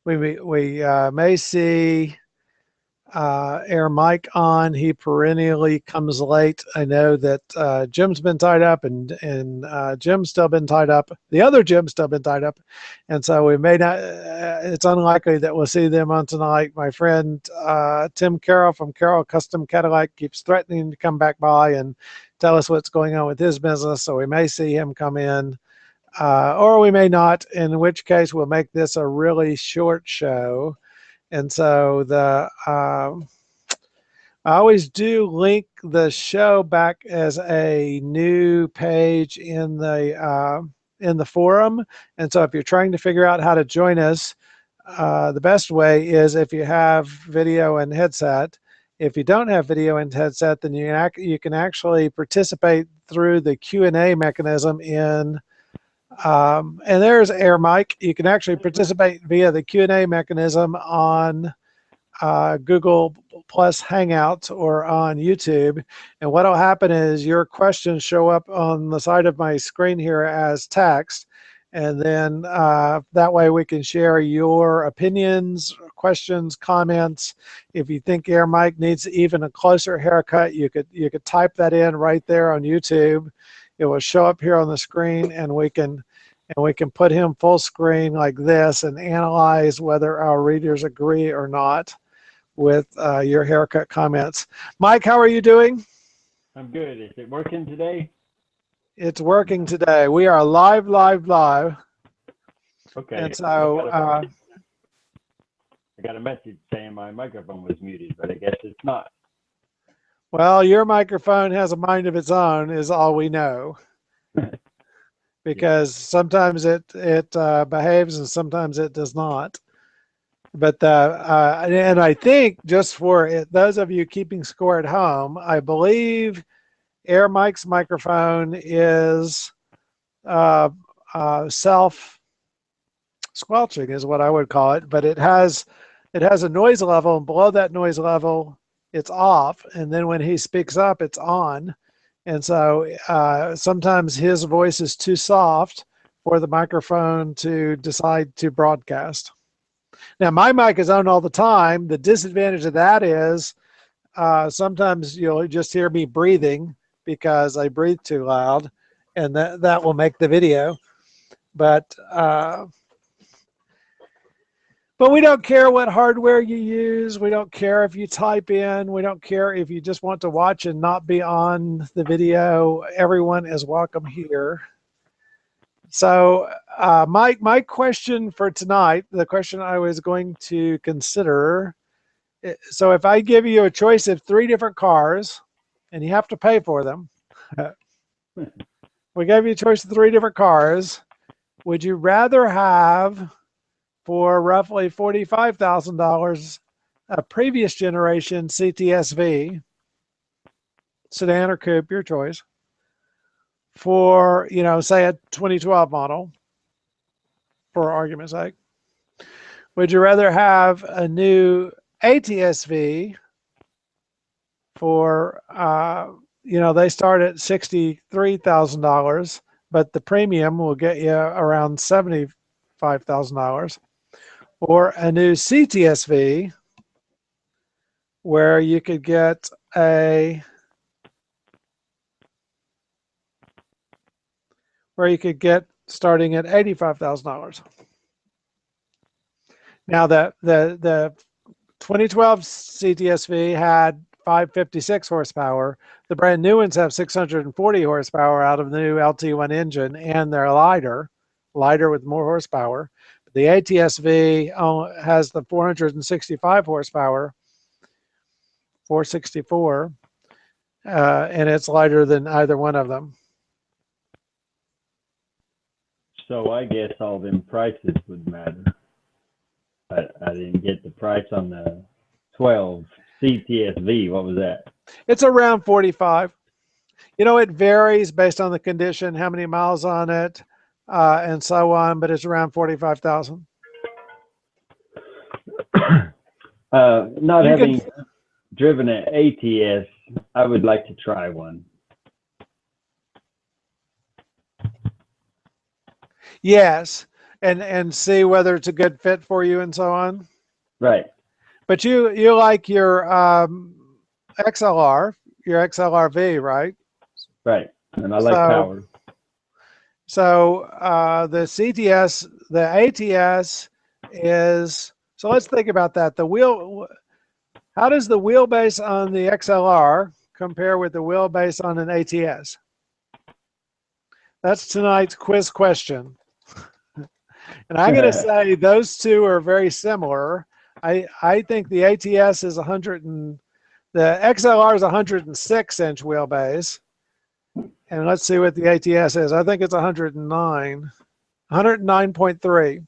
We may see Air Mike on. He perennially comes late. I know that Jim's been tied up, and Jim's still been tied up. The other Jim's still been tied up, and so we may not. It's unlikely that we'll see them on tonight. My friend Tim Carroll from Carroll Custom Cadillac keeps threatening to come back by and tell us what's going on with his business, so we may see him come in. Or we may not, in which case we'll make this a really short show. And so I always do link the show back as a new page in the forum. And so if you're trying to figure out how to join us, the best way is if you have video and headset. If you don't have video and headset, then you can actually participate through the Q&A mechanism in and there's Air Mike. You can actually participate via the Q&A mechanism on Google Plus Hangouts or on YouTube. And what will happen is your questions show up on the side of my screen here as text. And then that way we can share your opinions, questions, comments. If you think Air Mike needs even a closer haircut, you could type that in right there on YouTube. It will show up here on the screen, and we can put him full screen like this and analyze whether our readers agree or not with your haircut comments. Mike, how are you doing? I'm good. Is it working today? It's working today. We are live. Okay. And so I got a message saying my microphone was muted, but I guess it's not. Well, your microphone has a mind of its own, is all we know. Because sometimes it behaves and sometimes it does not. But and I think, just for those of you keeping score at home, I believe Air Mike's microphone is self squelching is what I would call it, but it has a noise level, and below that noise level it's off, and then when he speaks up it's on. And so sometimes his voice is too soft for the microphone to decide to broadcast. Now, my mic is on all the time. The disadvantage of that is sometimes you'll just hear me breathing because I breathe too loud, and that will make the video. But we don't care what hardware you use. We don't care if you type in. We don't care if you just want to watch and not be on the video. Everyone is welcome here. So my question for tonight, the question I was going to consider, so if I give you a choice of 3 different cars and you have to pay for them, we gave you a choice of 3 different cars, would you rather have, for roughly $45,000, a previous generation CTSV, sedan or coupe, your choice, for, say a 2012 model, for argument's sake? Would you rather have a new ATSV for, they start at $63,000, but the premium will get you around $75,000, or a new CTSV where you could get starting at $85,000. Now the 2012 CTSV had 556 horsepower. The brand new ones have 640 horsepower out of the new LT1 engine, and they're lighter with more horsepower. The ATSV has the 465 horsepower, 464, and it's lighter than either one of them. So I guess all them prices would matter. I didn't get the price on the 12 CTSV. What was that? It's around 45. It varies based on the condition, how many miles on it, and so on, but it's around 45,000. Not having driven an ATS, I would like to try one. Yes, and see whether it's a good fit for you and so on. Right. But you like your XLR, your XLRV, right? Right. And I like So power. the CTS, the ATS is, so let's think about that. How does the wheelbase on the XLR compare with the wheelbase on an ATS? That's tonight's quiz question. And I'm going to say those two are very similar. I think the ATS is 100 and the XLR is 106-inch wheelbase. And let's see what the ATS is. I think it's 109, 109.3.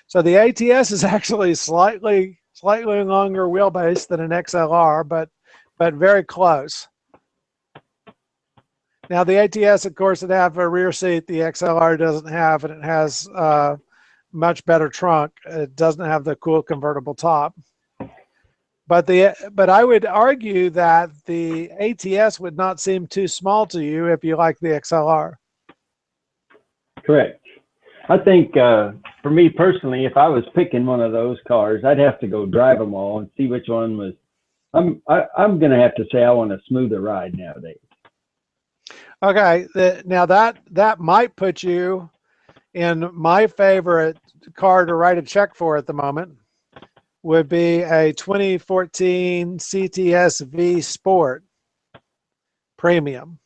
So the ATS is actually slightly longer wheelbase than an XLR, but very close. Now the ATS, of course, it have a rear seat. The XLR doesn't have, and it has much better trunk. It doesn't have the cool convertible top. But I would argue that the ATS would not seem too small to you if you like the XLR. Correct. I think for me personally, if I was picking one of those cars, I'd have to go drive them all and see which one was. I'm going to have to say I want a smoother ride nowadays. Okay, now that might put you in my favorite car to write a check for at the moment. Would be a 2014 CTS V Sport Premium.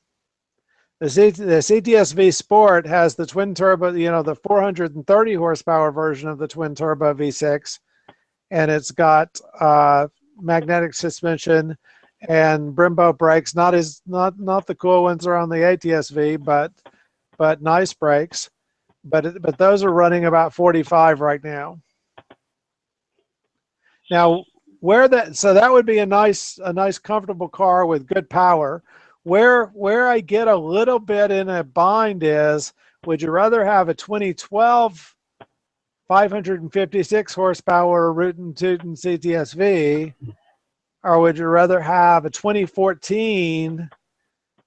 The CTS V Sport has the twin turbo, the 430 horsepower version of the twin turbo V6, and it's got magnetic suspension and Brembo brakes. Not the cool ones around the ATS-V, but nice brakes. But those are running about 45 right now. Now, so that would be a nice comfortable car with good power. Where I get a little bit in a bind is, would you rather have a 2012 556 horsepower rootin' tootin' CTS-V, or would you rather have a 2014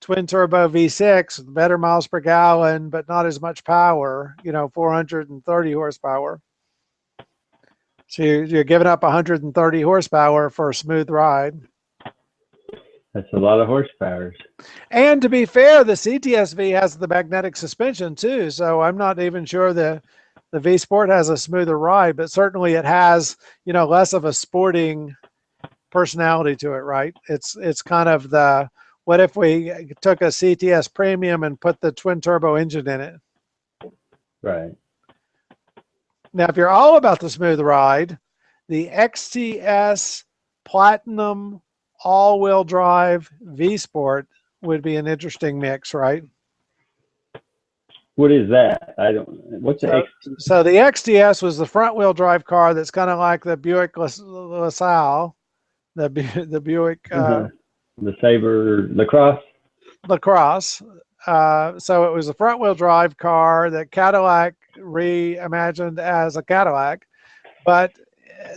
twin turbo V6 with better miles per gallon but not as much power, 430 horsepower? So you're giving up 130 horsepower for a smooth ride. That's a lot of horsepower. And to be fair, the CTS-V has the magnetic suspension too, so I'm not even sure the V Sport has a smoother ride, but certainly it has, less of a sporting personality to it, right? It's kind of the, what if we took a CTS Premium and put the twin turbo engine in it? Right. Now, if you're all about the smooth ride, the XTS Platinum all-wheel drive V Sport would be an interesting mix, right? What is that? What's the So the XTS was the front-wheel drive car that's kind of like the Buick LaSalle, the Buick the Sabre LaCrosse. So it was a front-wheel drive car that Cadillac reimagined as a Cadillac, but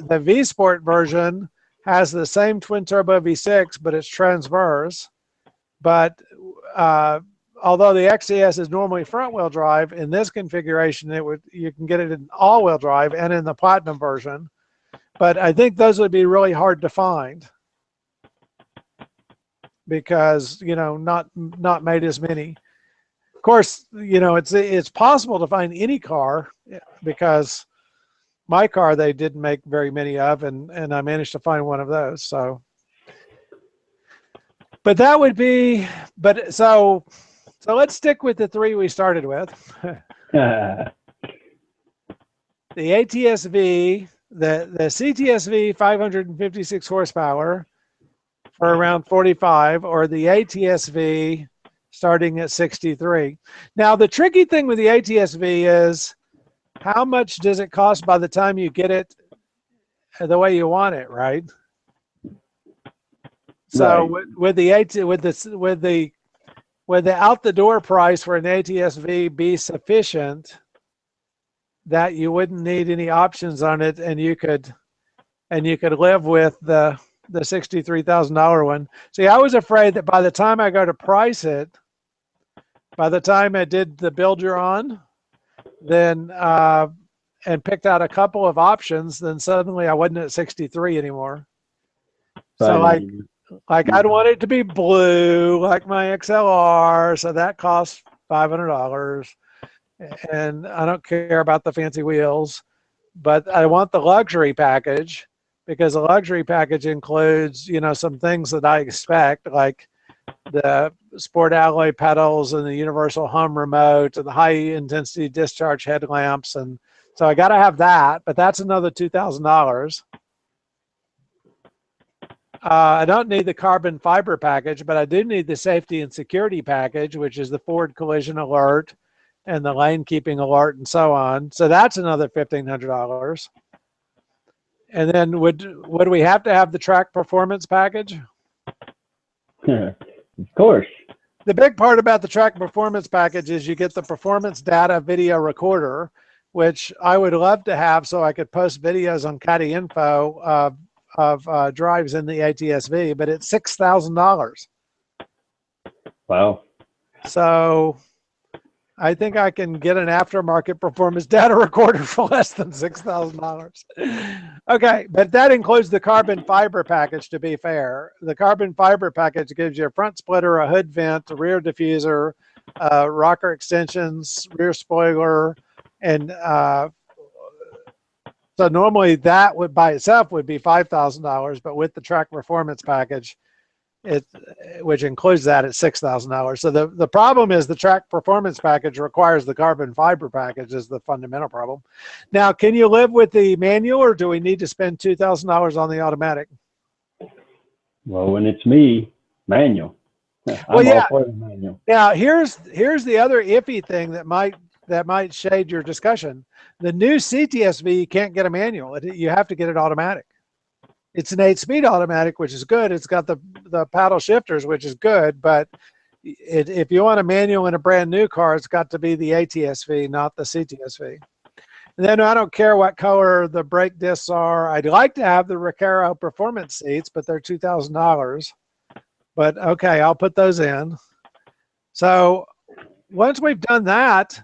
the V Sport version has the same twin turbo V6, but it's transverse. But although the XTS is normally front-wheel drive, in this configuration, you can get it in all-wheel drive and in the Platinum version. But I think those would be really hard to find because not made as many. Of course, it's possible to find any car because my car they didn't make very many of, and I managed to find one of those. So, but that would be, so let's stick with the three we started with. The ATS-V, the CTS-V 556 horsepower for around 45, or the ATS-V starting at 63. Now, the tricky thing with the ATS-V is how much does it cost by the time you get it the way you want it, right? So right. with the out the door price for an ATS-V be sufficient that you wouldn't need any options on it, and you could live with the $63,000 one. See, I was afraid that by the time I go to price it, by the time I did the build you're on, then and picked out a couple of options, then suddenly I wasn't at 63 anymore. So like I'd want it to be blue, like my XLR, so that costs $500. And I don't care about the fancy wheels, but I want the luxury package because the luxury package includes, you know, some things that I expect, like the sport alloy pedals and the universal hum remote and the high intensity discharge headlamps. And so I got to have that, but that's another $2,000. I don't need the carbon fiber package, but I do need the safety and security package, which is the forward collision alert and the lane keeping alert and so on. So that's another $1,500. And then would we have to have the track performance package? Of course. The big part about the track performance package is you get the performance data video recorder, which I would love to have so I could post videos on Caddy Info of drives in the ATSV, but it's $6,000. Wow. So I think I can get an aftermarket performance data recorder for less than $6,000. Okay, but that includes the carbon fiber package, to be fair. The carbon fiber package gives you a front splitter, a hood vent, a rear diffuser, rocker extensions, rear spoiler, and so normally that would by itself would be $5,000, but with the track performance package, which includes that at $6,000. So the problem is the track performance package requires the carbon fiber package is the fundamental problem. Now, can you live with the manual, or do we need to spend $2,000 on the automatic? Well, when it's me, manual. I'm all for the manual. Now, here's the other iffy thing that might shade your discussion. The new CTSV, you can't get a manual. You have to get it automatic. It's an 8-speed automatic, which is good. It's got the paddle shifters, which is good. But if you want a manual in a brand new car, it's got to be the ATSV, not the CTSV. And then I don't care what color the brake discs are. I'd like to have the Recaro performance seats, but they're $2,000. But okay, I'll put those in. So once we've done that,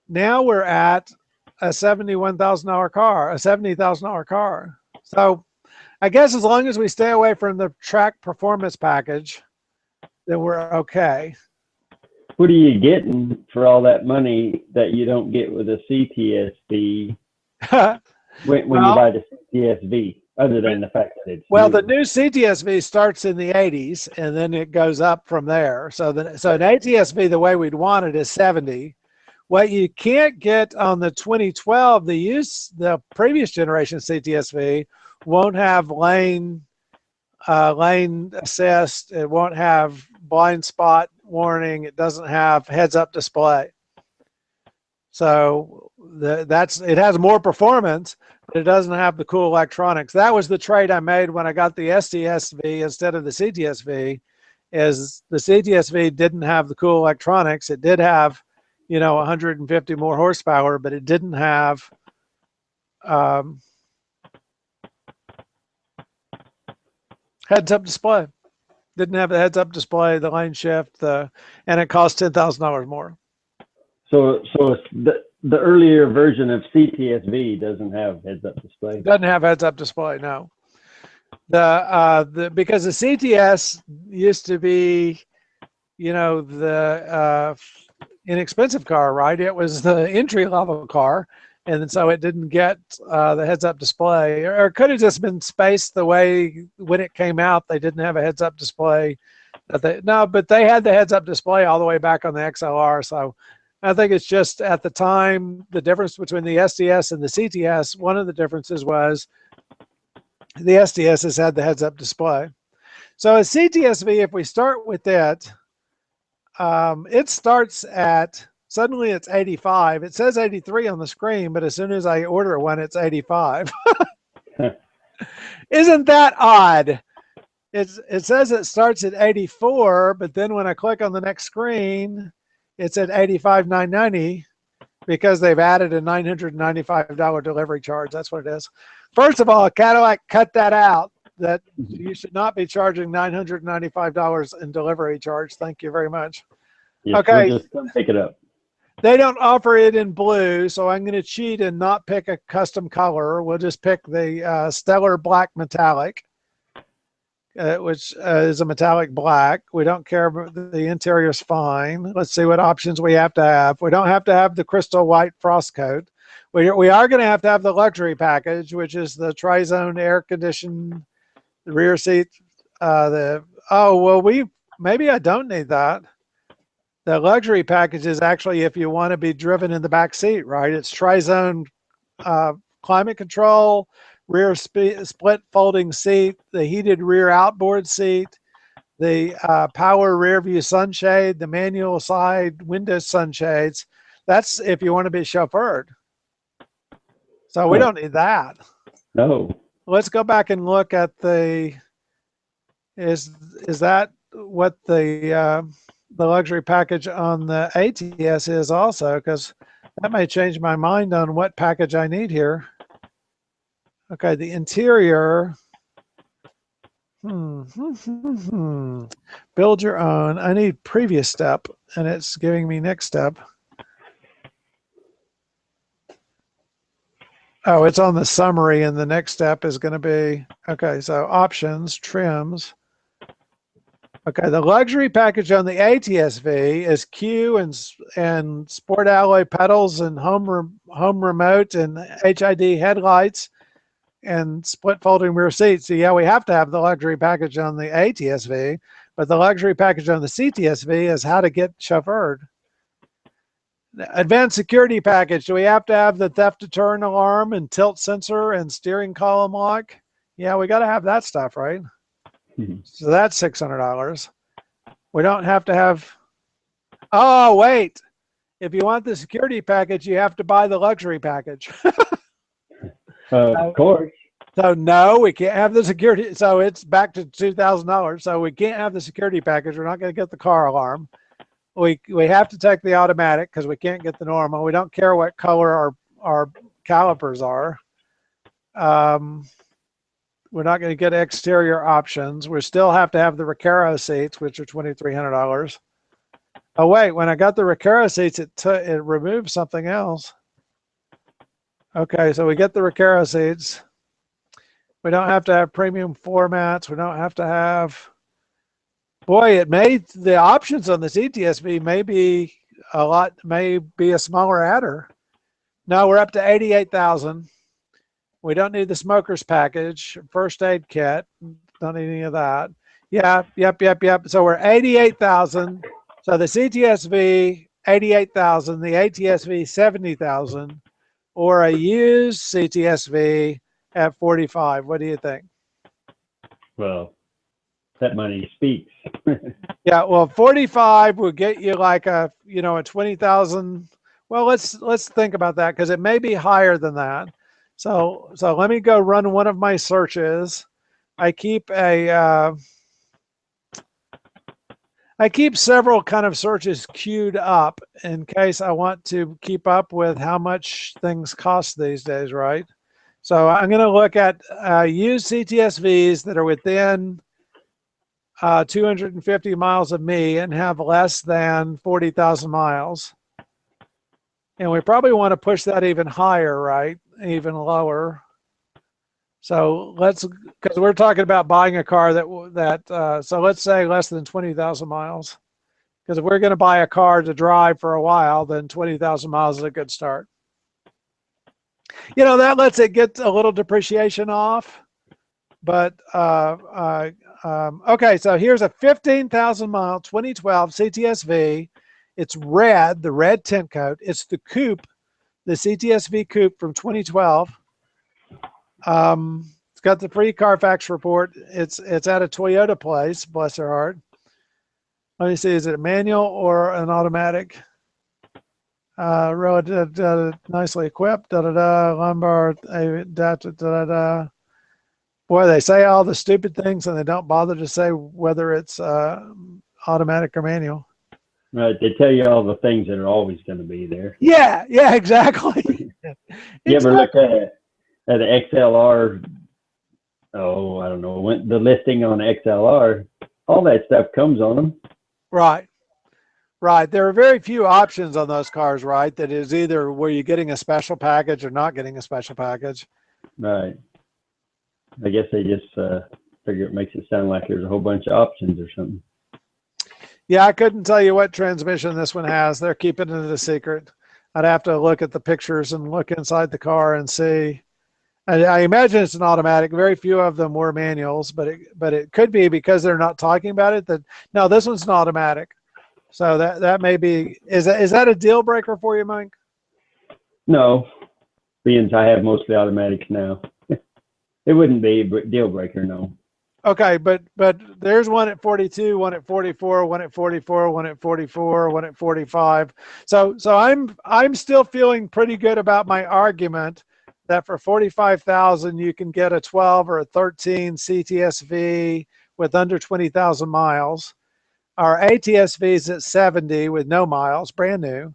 now we're at a $71,000 car, a $70,000 car. So I guess as long as we stay away from the track performance package, then we're okay. What are you getting for all that money that you don't get with a CTSV when you buy the CTSV, other than the fact that it's well, the new CTSV starts in the 80s and then it goes up from there. So an ATSV, the way we'd want it, is 70. What you can't get on the 2012, the previous generation CTSV won't have lane assist. It won't have blind spot warning. It doesn't have heads-up display. So it has more performance, but it doesn't have the cool electronics. That was the trade I made when I got the STSV instead of the CTSV. Is the CTSV didn't have the cool electronics. It did have, 150 more horsepower, but it didn't have heads-up display. Didn't have the heads-up display, the lane shift, and it cost $10,000 more. So the earlier version of CTSV doesn't have heads-up display. Doesn't have heads-up display, no. Because the CTS used to be, the inexpensive car, right? It was the entry-level car, and so it didn't get the heads-up display, or it could have just been spaced the way when it came out. They didn't have a heads-up display. But they had the heads-up display all the way back on the XLR. So I think it's just at the time the difference between the STS and the CTS. One of the differences was the STS has had the heads-up display. So a CTSV, if we start with it, it starts at, suddenly it's 85. It says 83 on the screen, but as soon as I order one, it's 85. Isn't that odd? It says it starts at 84, but then when I click on the next screen, it's at 85,990 because they've added a $995 delivery charge. That's what it is. First of all, Cadillac cut that out, that you should not be charging $995 in delivery charge. Thank you very much. Yes, okay. We'll just pick it up. They don't offer it in blue, so I'm going to cheat and not pick a custom color. We'll just pick the Stellar Black Metallic, which is a metallic black. We don't care, the interior is fine. Let's see what options we have to have. We don't have to have the crystal white frost coat. We are going to have the luxury package, which is the tri-zone air conditioned rear seat. Maybe I don't need that. The luxury package is actually if you want to be driven in the back seat, right? It's tri-zone climate control, rear split folding seat, the heated rear outboard seat, the power rear view sunshade, the manual side window sunshades. That's if you want to be chauffeured. So we don't need that. No. Let's go back and look at is that what the luxury package on the ATS is also, because that may change my mind on what package I need here. Okay, the interior. Build your own. I need previous step, and it's giving me next step. Oh, it's on the summary, and the next step is going to be, okay, so options, trims. Okay, the luxury package on the ATS-V is Q and sport alloy pedals and home remote and HID headlights and split folding rear seats. So yeah, we have to have the luxury package on the ATS-V, but the luxury package on the CTS-V is how to get chauffeured. Advanced security package. Do we have to have the theft deterrent alarm and tilt sensor and steering column lock? Yeah, we got to have that stuff, right? So that's $600. We don't have to have. Oh, wait. If you want the security package, you have to buy the luxury package. Of course. So no, we can't have the security. So it's back to $2,000. So we can't have the security package. We're not going to get the car alarm. We have to take the automatic because we can't get the normal. We don't care what color our calipers are. We're not going to get exterior options. We still have to have the Recaro seats, which are $2,300. Oh wait, when I got the Recaro seats, it removed something else. Okay, so we get the Recaro seats. We don't have to have premium floor mats. We don't have to have. Boy, the options on this ETSV may be a smaller adder. No, we're up to 88,000. We don't need the smokers package, first aid kit. Don't need any of that. Yeah, yep. So we're 88,000. So the CTSV 88,000, the ATSV 70,000, or a used CTSV at 45. What do you think? Well, that money speaks. Yeah, well, 45 would get you like a 20,000. Well, let's think about that because it may be higher than that. So let me go run one of my searches. I keep several kind of searches queued up in case I want to keep up with how much things cost these days, right? So I'm going to look at used CTSVs that are within 250 miles of me and have less than 40,000 miles. And we probably want to push that even higher, right? Even lower. So because we're talking about buying a car so let's say less than 20,000 miles. Because if we're going to buy a car to drive for a while, then 20,000 miles is a good start. That lets it get a little depreciation off. But okay, so here's a 15,000 mile 2012 CTSV. It's red, the red tint coat. It's the coupe, the CTSV coupe from 2012. It's got the free Carfax report. It's at a Toyota place, bless their heart. Let me see, is it a manual or an automatic? Nicely equipped, lumbar, Boy, they say all the stupid things and they don't bother to say whether it's automatic or manual. Right, they tell you all the things that are always going to be there. Yeah, exactly. You ever look at the XLR? Oh, I don't know. The listing on XLR, all that stuff comes on them. Right. Right. There are very few options on those cars, right? That is either where you're getting a special package or not getting a special package. Right. I guess they just figure it makes it sound like there's a whole bunch of options or something. Yeah, I couldn't tell you what transmission this one has. They're keeping it a secret. I'd have to look at the pictures and look inside the car and see. I imagine it's an automatic. Very few of them were manuals, but it could be because they're not talking about it. That no, this one's an automatic. So that may be. Is that a deal breaker for you, Mike? No, being I have mostly automatics now. It wouldn't be a deal breaker, no. Okay, but there's one at 42, one at 44, one at 44, one at 44, one at 45. So I'm still feeling pretty good about my argument that for 45,000 you can get a 12 or a 13 CTSV with under 20,000 miles. Our ATSV is at 70 with no miles, brand new.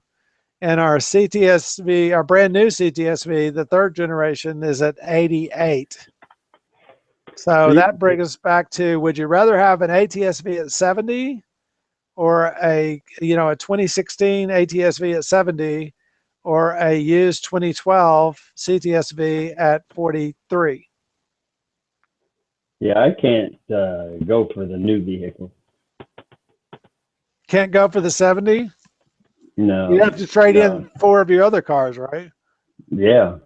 And our CTSV, our brand new CTSV, the third generation, is at 88. So that brings us back to, would you rather have an ATSV at 70 or a 2016 ATSV at 70 or a used 2012 CTSV at 43? Yeah, I can't go for the new vehicle. Can't go for the 70? No. You have to trade in 4 of your other cars, right? Yeah.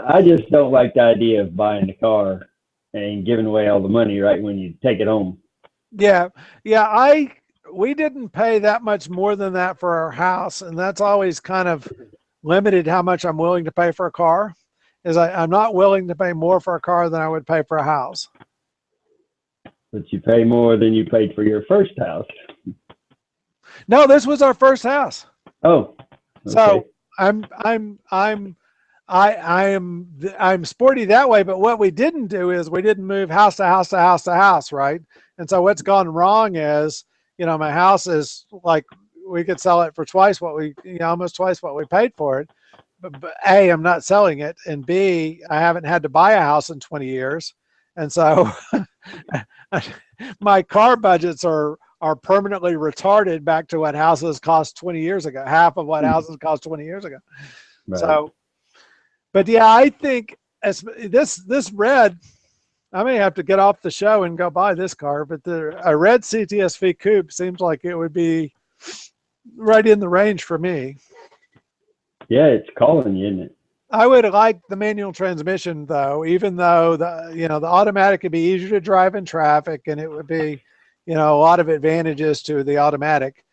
I just don't like the idea of buying a car and giving away all the money right when you take it home. Yeah. We didn't pay that much more than that for our house, and that's always kind of limited how much I'm willing to pay for a car. I'm not willing to pay more for a car than I would pay for a house. But you pay more than you paid for your first house. No, this was our first house. Oh. Okay. So I'm sporty that way, but what we didn't do is we didn't move house to house to house to house, right? And so what's gone wrong is, my house is like, we could sell it for twice what almost twice what we paid for it. But A, I'm not selling it, and B, I haven't had to buy a house in 20 years. And so my car budgets are permanently retarded back to what houses cost 20 years ago, half of what houses cost 20 years ago. Right. So, but yeah, I think this red, I may have to get off the show and go buy this car, but a red CTSV coupe seems like it would be right in the range for me. Yeah, it's calling you, isn't it? I would like the manual transmission though, even though the automatic would be easier to drive in traffic and it would be, a lot of advantages to the automatic.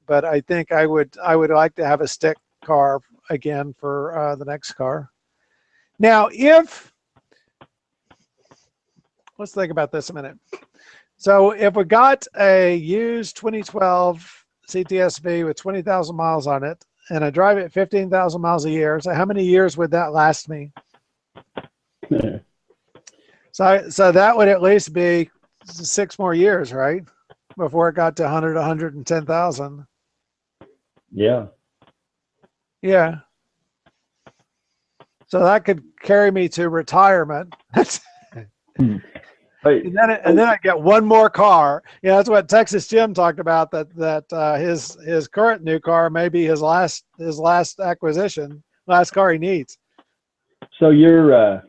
But I think I would like to have a stick car again for the next car. Now, let's think about this a minute. So if we got a used 2012 CTSV with 20,000 miles on it, and I drive it 15,000 miles a year, so how many years would that last me? Yeah. So that would at least be 6 more years, right? Before it got to 100, 110,000. Yeah. Yeah. So that could carry me to retirement. And then I get one more car. That's what Texas Jim talked about. That his current new car may be his last acquisition, last car he needs. So your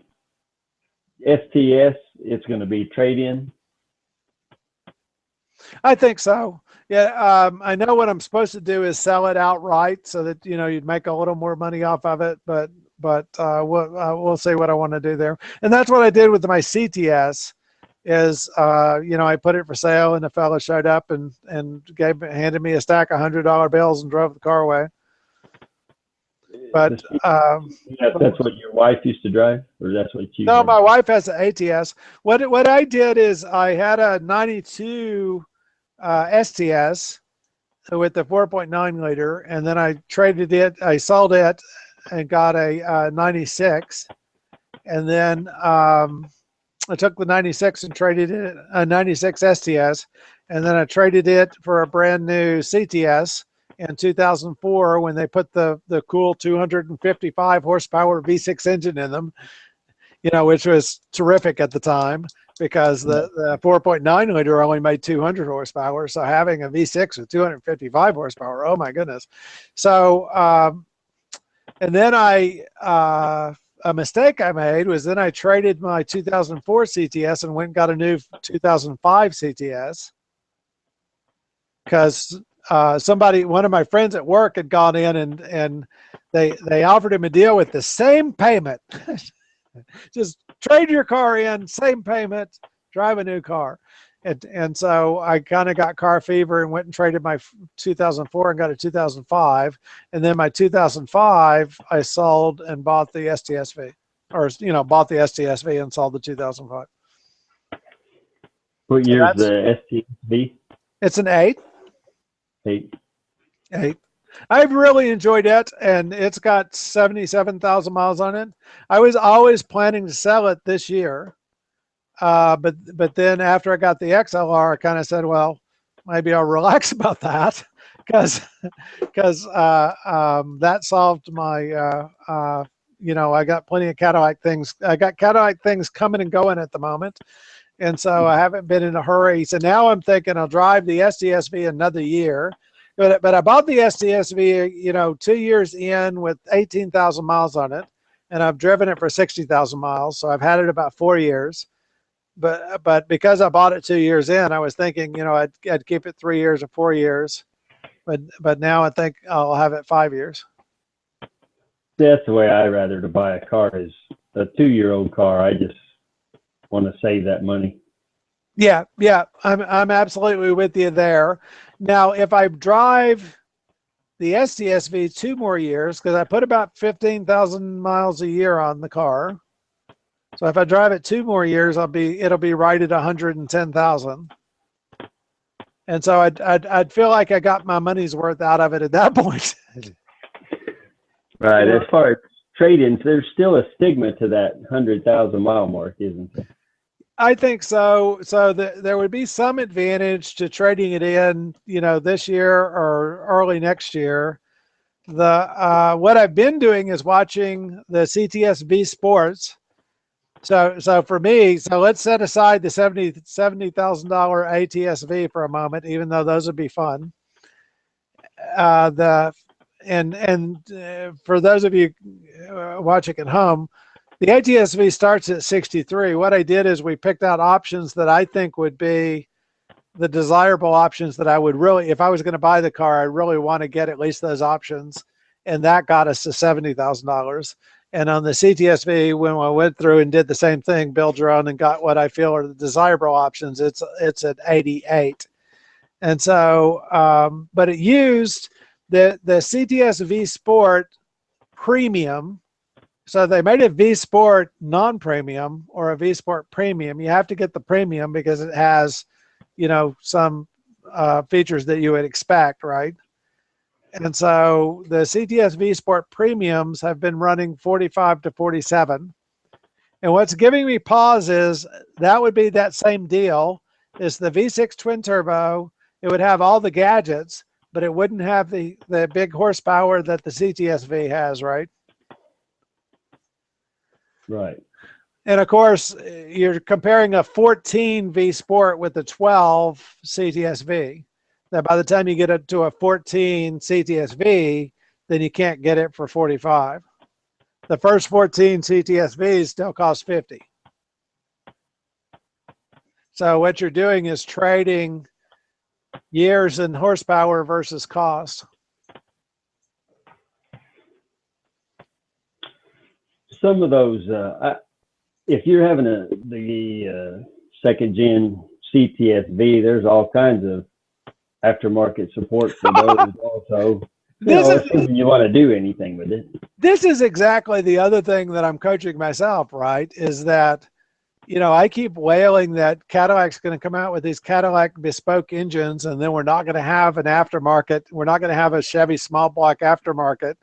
STS, it's going to be trade-in. I think so. Yeah, I know what I'm supposed to do is sell it outright so that you'd make a little more money off of it. But we'll see what I want to do there. And that's what I did with my CTS. Is I put it for sale and the fellow showed up and handed me a stack of $100 bills and drove the car away. But that's what your wife used to drive, or that's what you? No, my wife has an ATS. What I did is I had a 92 STS with the 4.9 liter, and then I traded it. I sold it and got a 96, and then I took the 96 and traded it a 96 STS, and then I traded it for a brand new CTS in 2004 when they put the cool 255 horsepower V6 engine in them, which was terrific at the time. because the 4.9 liter only made 200 horsepower. So having a V6 with 255 horsepower, oh my goodness. So, and then a mistake I made was then I traded my 2004 CTS and went and got a new 2005 CTS because one of my friends at work had gone in and they offered him a deal with the same payment. Just trade your car in, same payment, drive a new car. And so I kind of got car fever and went and traded my 2004 and got a 2005. And then my 2005, I sold and bought the STSV, or, bought the STSV and sold the 2005. What year's the STSV? It's an 8. 8. I've really enjoyed it, and it's got 77,000 miles on it. I was always planning to sell it this year. But then after I got the XLR, I kind of said, well, maybe I'll relax about that because that solved my, I got plenty of Cadillac things. I got Cadillac things coming and going at the moment. And so I haven't been in a hurry. So now I'm thinking I'll drive the STSV another year. But I bought the STSV, 2 years in with 18,000 miles on it. And I've driven it for 60,000 miles. So I've had it about 4 years. But because I bought it 2 years in, I was thinking, I'd keep it 3 years or 4 years. But now I think I'll have it 5 years. That's the way I'd rather to buy a car is a 2-year-old car. I just want to save that money. Yeah, I'm absolutely with you there. Now, if I drive the STSV 2 more years, because I put about 15,000 miles a year on the car. So if I drive it 2 more years, it'll be right at 110,000. And so I'd feel like I got my money's worth out of it at that point. Right. As far as trade-ins, there's still a stigma to that 100,000 mile mark, isn't there? I think so. So there would be some advantage to trading it in, this year or early next year. What I've been doing is watching the CTS V Sports. So for me, let's set aside the $70,000 ATSV for a moment, even though those would be fun. For those of you watching at home, the ATSV starts at 63. What I did is we picked out options that I think would be the desirable options that I would really, if I was going to buy the car, I really want to get at least those options. And that got us to $70,000. And on the CTSV, when I went through and did the same thing, build your own and got what I feel are the desirable options, it's at 88. And so, but it used the CTS V Sport Premium. So they made a V Sport non-premium or a V Sport Premium. You have to get the premium because it has, some features that you would expect, right? And so the CTS V Sport Premiums have been running 45 to 47. And what's giving me pause is that would be that same deal is the V6 twin turbo. It would have all the gadgets, but it wouldn't have the big horsepower that the CTS V has, right? Right. And of course, you're comparing a 14 V Sport with a 12 CTS V. That by the time you get it to a 14 CTS V, then you can't get it for 45. The first 14 CTS Vs still cost 50. So what you're doing is trading years and horsepower versus cost. Some of those, if you're having the second gen CTS-V, there's all kinds of aftermarket support for those also. Assuming you want to do anything with it. This is exactly the other thing that I'm coaching myself, right? Is that, I keep wailing that Cadillac's going to come out with these Cadillac bespoke engines, and then we're not going to have an aftermarket. We're not going to have a Chevy small block aftermarket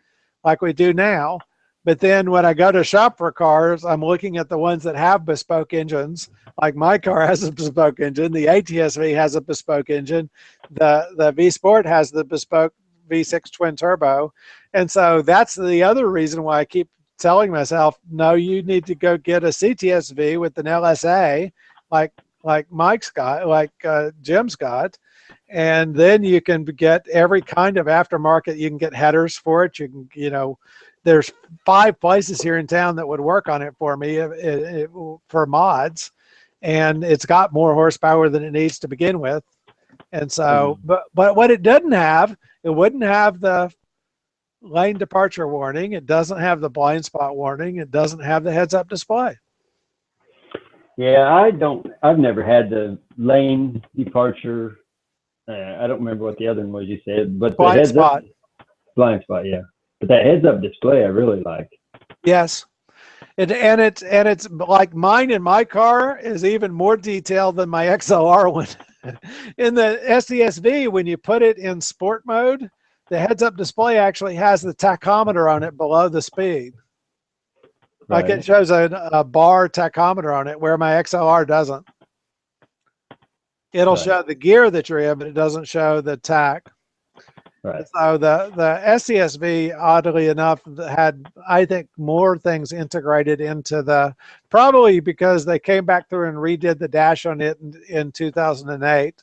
like we do now. But then when I go to shop for cars, I'm looking at the ones that have bespoke engines. Like my car has a bespoke engine. The ATS-V has a bespoke engine. The V Sport has the bespoke V6 twin turbo. And so that's the other reason why I keep telling myself, no, you need to go get a CTS-V with an LSA like Mike's got, like Jim's got, and then you can get every kind of aftermarket. You can get headers for it. You can, there's 5 places here in town that would work on it for me for mods, and it's got more horsepower than it needs to begin with. And so, but what it doesn't have, it wouldn't have the lane departure warning. It doesn't have the blind spot warning. It doesn't have the heads-up display. Yeah, I've never had the lane departure. I don't remember what the other one was you said, but blind the heads spot. up, blind spot, yeah. But that heads up display I really like. Yes. And it's like mine in my car is even more detailed than my XLR one. In the SDSV, when you put it in sport mode, the heads-up display actually has the tachometer on it below the speed. Like it shows a bar tachometer on it, where my XLR doesn't. It'll show the gear that you're in, but it doesn't show the tach. Right. So the SCSV, oddly enough, had, I think, more things integrated into the, probably because they came back through and redid the dash on it in 2008,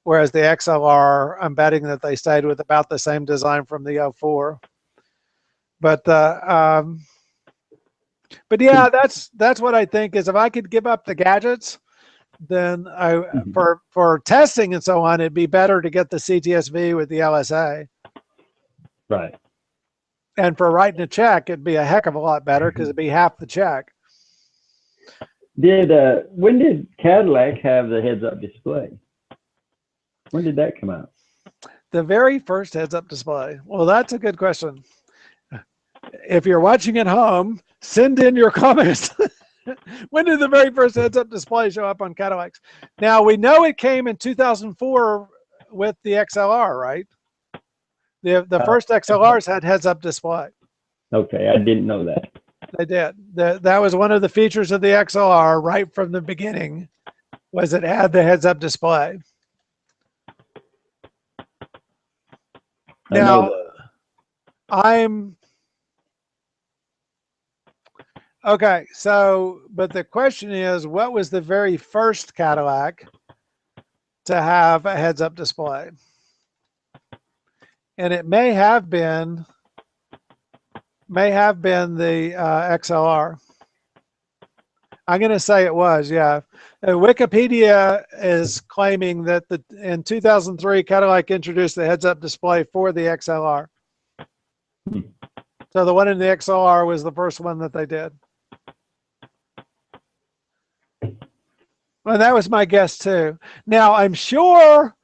whereas the XLR, I'm betting that they stayed with about the same design from the 04. But yeah, that's what I think is, if I could give up the gadgets, then for testing and so on, it'd be better to get the CTSV with the LSA. Right. And for writing a check, it'd be a heck of a lot better because it'd be half the check. When did Cadillac have the heads-up display? When did that come out? The very first heads-up display. Well, that's a good question. If you're watching at home, send in your comments. When did the very first heads-up display show up on Cadillacs? Now, we know it came in 2004 with the XLR, right? The first XLRs had heads-up display. Okay, I didn't know that. They did. That was one of the features of the XLR right from the beginning, was it had the heads-up display. Now, okay, so, but the question is, what was the very first Cadillac to have a heads-up display? And it may have been the XLR. I'm going to say it was, yeah. Wikipedia is claiming that in 2003, Cadillac introduced the heads-up display for the XLR. So the one in the XLR was the first one that they did. Well, that was my guess too. Now, I'm sure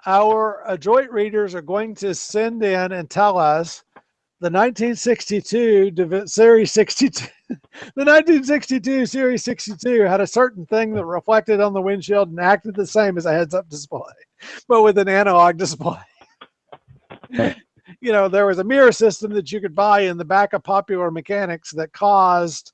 our adroit readers are going to send in and tell us the 1962 Series 62, the 1962 Series 62 had a certain thing that reflected on the windshield and acted the same as a heads-up display, but with an analog display. There was a mirror system that you could buy in the back of Popular Mechanics that caused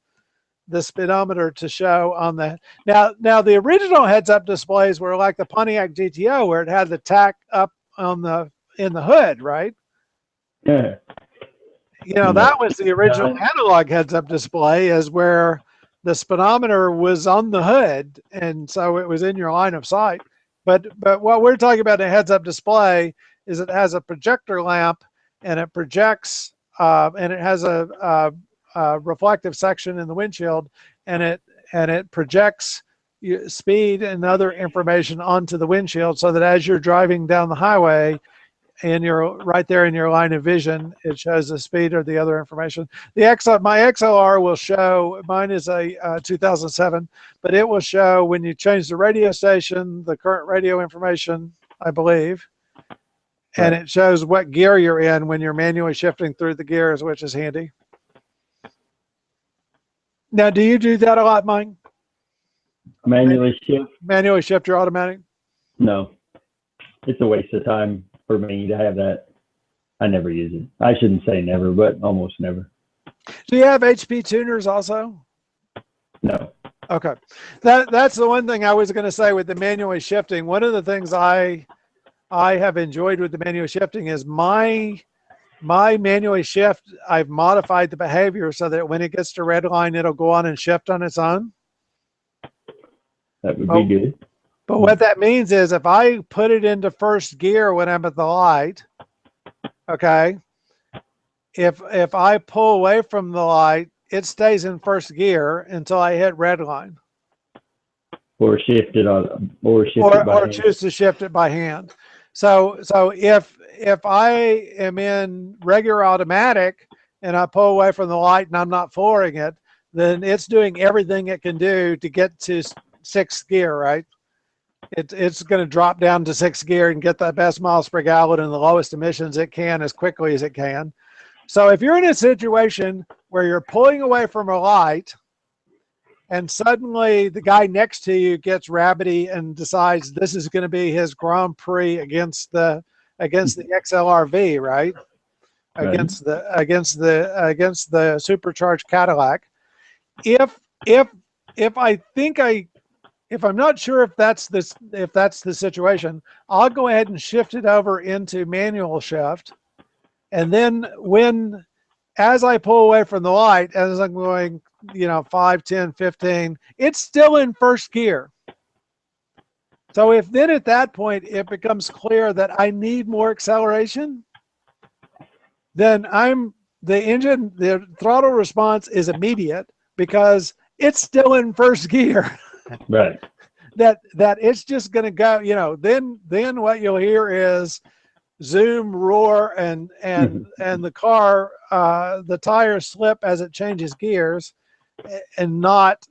the speedometer to show on the now the original heads-up displays were like the Pontiac GTO, where it had the tach up on in the hood, right? Yeah. That was the original analog heads-up display, is where the speedometer was on the hood, and so it was in your line of sight. But what we're talking about in a heads-up display is it has a projector lamp, and it projects, and it has a reflective section in the windshield, and it projects speed and other information onto the windshield, so that as you're driving down the highway and you're right there in your line of vision, it shows the speed or the other information. My XLR will show, mine is a 2007, but it will show when you change the radio station, the current radio information, I believe. And it shows what gear you're in when you're manually shifting through the gears, which is handy. Now, do you do that a lot, Mike? Manually shift? Manually shift your automatic? No. It's a waste of time for me to have that. I never use it. I shouldn't say never, but almost never. Do you have HP tuners also? No. Okay. That's the one thing I was going to say with the manually shifting. One of the things I have enjoyed with the manual shifting is my manually shift, I've modified the behavior so that when it gets to red line, it'll go on and shift on its own. That would be good. But what that means is if I put it into first gear when I'm at the light, okay, if I pull away from the light, it stays in first gear until I hit red line. Or shift it by hand. Choose to shift it by hand. So if I am in regular automatic and I pull away from the light and I'm not flooring it, then it's doing everything it can do to get to sixth gear, right? It's going to drop down to sixth gear and get the best miles per gallon and the lowest emissions it can as quickly as it can. So if you're in a situation where you're pulling away from a light and suddenly the guy next to you gets rabbity and decides this is going to be his Grand Prix against the XLRV, right? Against the supercharged Cadillac. If I'm not sure if that's the situation, I'll go ahead and shift it over into manual shift. And then as I pull away from the light, as I'm going, 5, 10, 15, it's still in first gear. So if then at that point it becomes clear that I need more acceleration, then the throttle response is immediate because it's still in first gear. Right. That it's just going to go, then what you'll hear is zoom, roar, and the car, the tires slip as it changes gears, and not,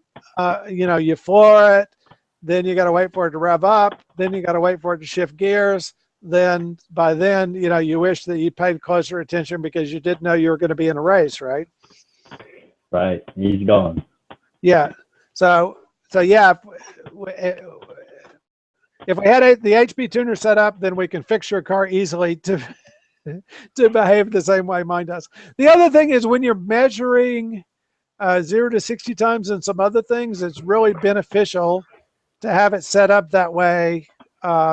you floor it, then you got to wait for it to rev up, then you got to wait for it to shift gears. Then by then, you wish that you paid closer attention because you didn't know you were going to be in a race, right? Right. He's gone. Yeah. So yeah, if we had the HP tuner set up, then we can fix your car easily to behave the same way mine does. The other thing is when you're measuring 0 to 60 times and some other things, it's really beneficial to have it set up that way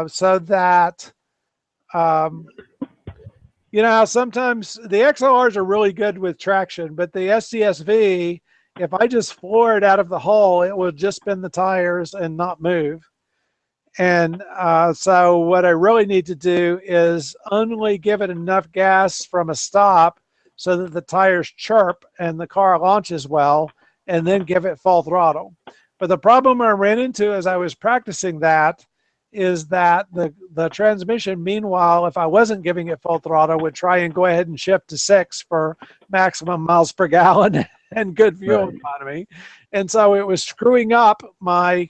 so that sometimes the XLRs are really good with traction, but the SCSV, if I just floor it out of the hole, it will just spin the tires and not move. And so what I really need to do is only give it enough gas from a stop so that the tires chirp and the car launches well, and then give it full throttle. But the problem I ran into as I was practicing that is that the transmission, meanwhile, if I wasn't giving it full throttle, would try and go ahead and shift to 6 for maximum miles per gallon and good fuel economy. And so it was screwing up my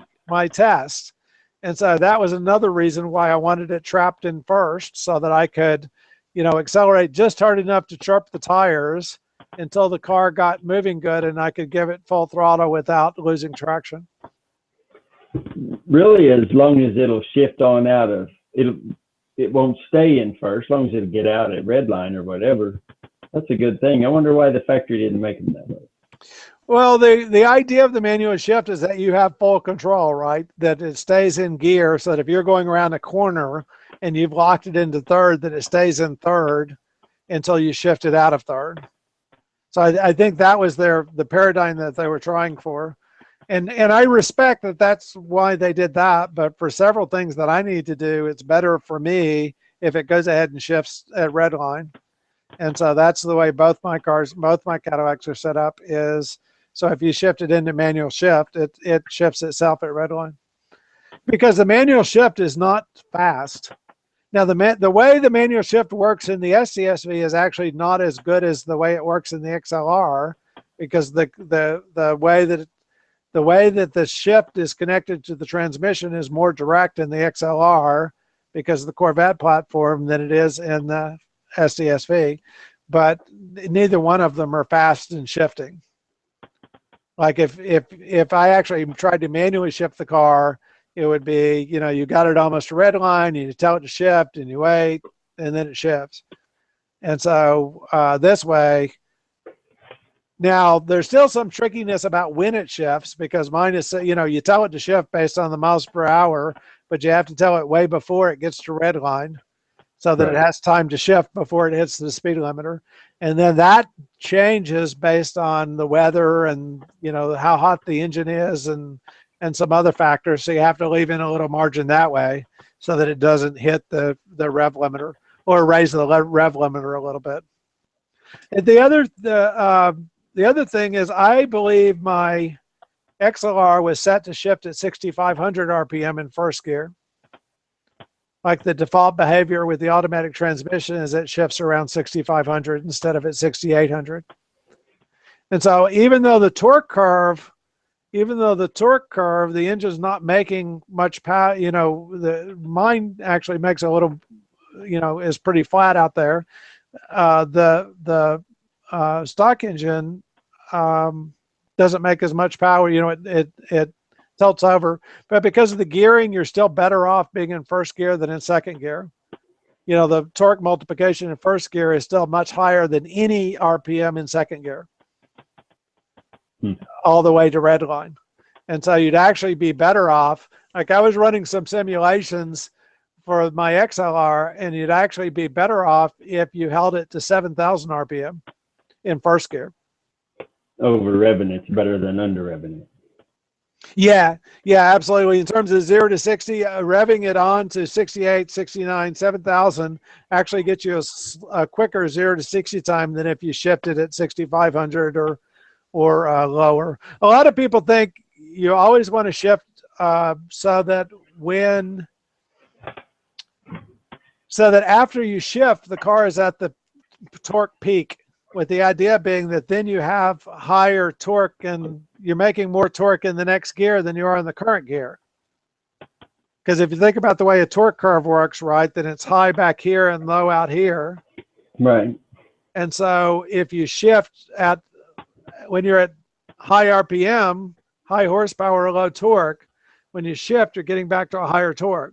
test. And so that was another reason why I wanted it trapped in first, so that I could, accelerate just hard enough to chirp the tires until the car got moving good and I could give it full throttle without losing traction. Really, as long as it'll shift on out of it won't stay in first, as long as it'll get out at red line or whatever. That's a good thing. I wonder why the factory didn't make them that way. Well, the idea of the manual shift is that you have full control, right? That it stays in gear, so that if you're going around a corner and you've locked it into third, that it stays in third until you shift it out of third. So I think that was the paradigm that they were trying for. And I respect that that's why they did that. But for several things that I need to do, it's better for me if it goes ahead and shifts at red line. And so that's the way both my Cadillacs are set up is, so if you shift it into manual shift, it shifts itself at red line. Because the manual shift is not fast. Now, the way the manual shift works in the SCSV is actually not as good as the way it works in the XLR, because the way that the shift is connected to the transmission is more direct in the XLR because of the Corvette platform than it is in the SCSV. But neither one of them are fast in shifting. Like if I actually tried to manually shift the car, it would be, you got it almost to red line, you tell it to shift, and you wait, and then it shifts. And so this way, now there's still some trickiness about when it shifts, because mine is, you tell it to shift based on the miles per hour, but you have to tell it way before it gets to red line so that it has time to shift before it hits the speed limiter. And then that changes based on the weather and, how hot the engine is and and some other factors. So you have to leave in a little margin that way so that it doesn't hit the rev limiter or raise the rev limiter a little bit. And the other thing is, I believe my XLR was set to shift at 6,500 RPM in first gear. Like the default behavior with the automatic transmission is it shifts around 6,500 instead of at 6,800. And so even though the torque curve, the engine's not making much power, mine actually makes a little, is pretty flat out there. The stock engine doesn't make as much power. It tilts over, but because of the gearing, you're still better off being in first gear than in second gear. The torque multiplication in first gear is still much higher than any RPM in second gear, all the way to red line. And so you'd actually be better off. Like I was running some simulations for my XLR, and you'd actually be better off if you held it to 7,000 RPM in first gear. Over revving, it's better than under revving. Yeah, absolutely. In terms of 0 to 60, revving it on to 68, 69, 7,000 actually gets you a quicker 0 to 60 time than if you shifted at 6,500 or lower. A lot of people think you always want to shift so that after you shift, the car is at the torque peak, with the idea being that then you have higher torque and you're making more torque in the next gear than you are in the current gear. Because if you think about the way a torque curve works, right, then it's high back here and low out here. Right. And so if you shift when you're at high RPM, high horsepower, low torque, when you shift, you're getting back to a higher torque.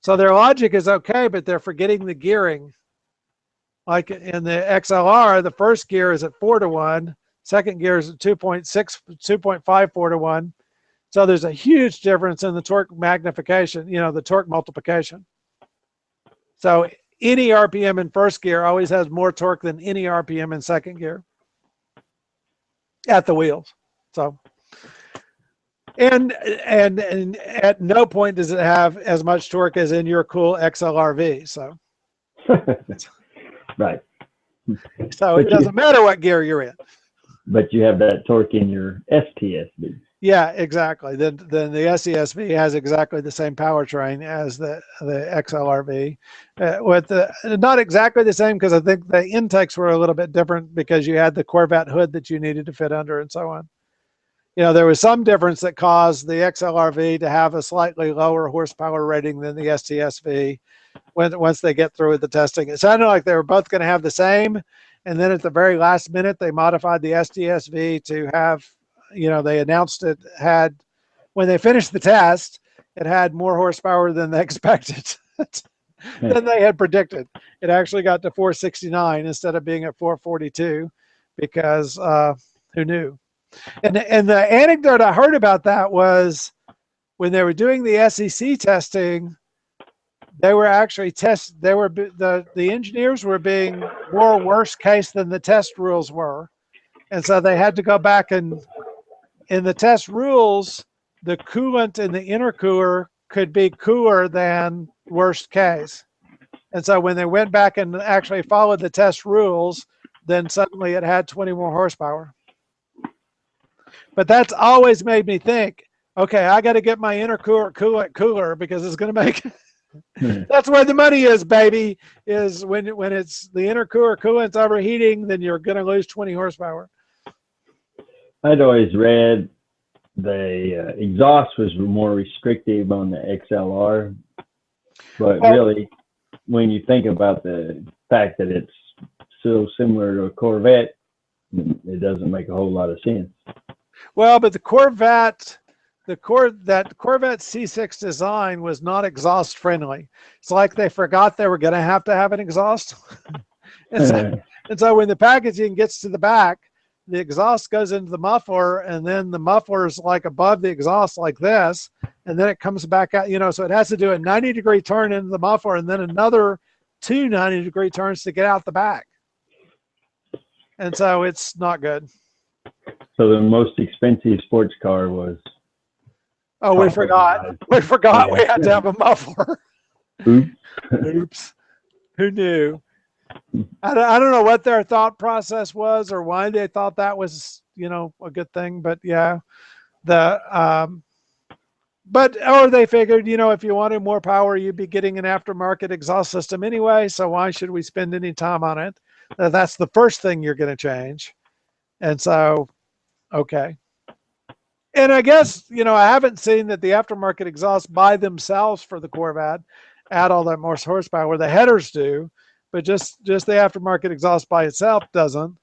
So their logic is okay, but they're forgetting the gearing. Like in the XLR, the first gear is at 4-to-1, second gear is at 2.54 to 1. So there's a huge difference in the torque magnification, the torque multiplication. So any RPM in first gear always has more torque than any RPM in second gear at the wheels. So, and at no point does it have as much torque as in your cool XLR-V. So. Right. So it doesn't matter what gear you're in. But you have that torque in your STSV. Yeah, exactly. Then the SESV has exactly the same powertrain as the XLR-V. Not exactly the same, because I think the intakes were a little bit different because you had the Corvette hood that you needed to fit under and so on. There was some difference that caused the XLR-V to have a slightly lower horsepower rating than the STSV. Once they get through with the testing, it sounded like they were both going to have the same, and then at the very last minute they modified the STSV to have, they announced it had, when they finished the test, it had more horsepower than they expected, than they had predicted. It actually got to 469 instead of being at 442, because who knew? And the anecdote I heard about that was when they were doing the SEC testing. They were actually the engineers were being more worst case than the test rules were. And so they had to go back, and in the test rules, the coolant in the intercooler could be cooler than worst case. And so when they went back and actually followed the test rules, then suddenly it had 20 more horsepower. But that's always made me think, okay, I got to get my intercooler coolant cooler, because it's going to make... That's where the money is, baby, is when it's the intercooler coolant's overheating, then you're going to lose 20 horsepower. I'd always read the exhaust was more restrictive on the XLR, but really, when you think about the fact that it's so similar to a Corvette, it doesn't make a whole lot of sense. Well, but the Corvette C6 design was not exhaust friendly. It's like they forgot they were going to have an exhaust. and so when the packaging gets to the back, the exhaust goes into the muffler, and then the muffler is like above the exhaust like this, and then it comes back out, so it has to do a 90-degree turn into the muffler and then another 2 90-degree turns to get out the back. And so it's not good. So the most expensive sports car was Oh, we top of the forgot. rise. We forgot we Yeah. had to have a muffler. Oops. Oops. Who knew? I don't know what their thought process was or why they thought that was, a good thing. But yeah, or they figured, if you wanted more power, you'd be getting an aftermarket exhaust system anyway. So why should we spend any time on it? That's the first thing you're going to change. And so, okay. And I guess, I haven't seen that the aftermarket exhausts by themselves for the Corvette add all that more horsepower. The headers do, but just the aftermarket exhaust by itself doesn't.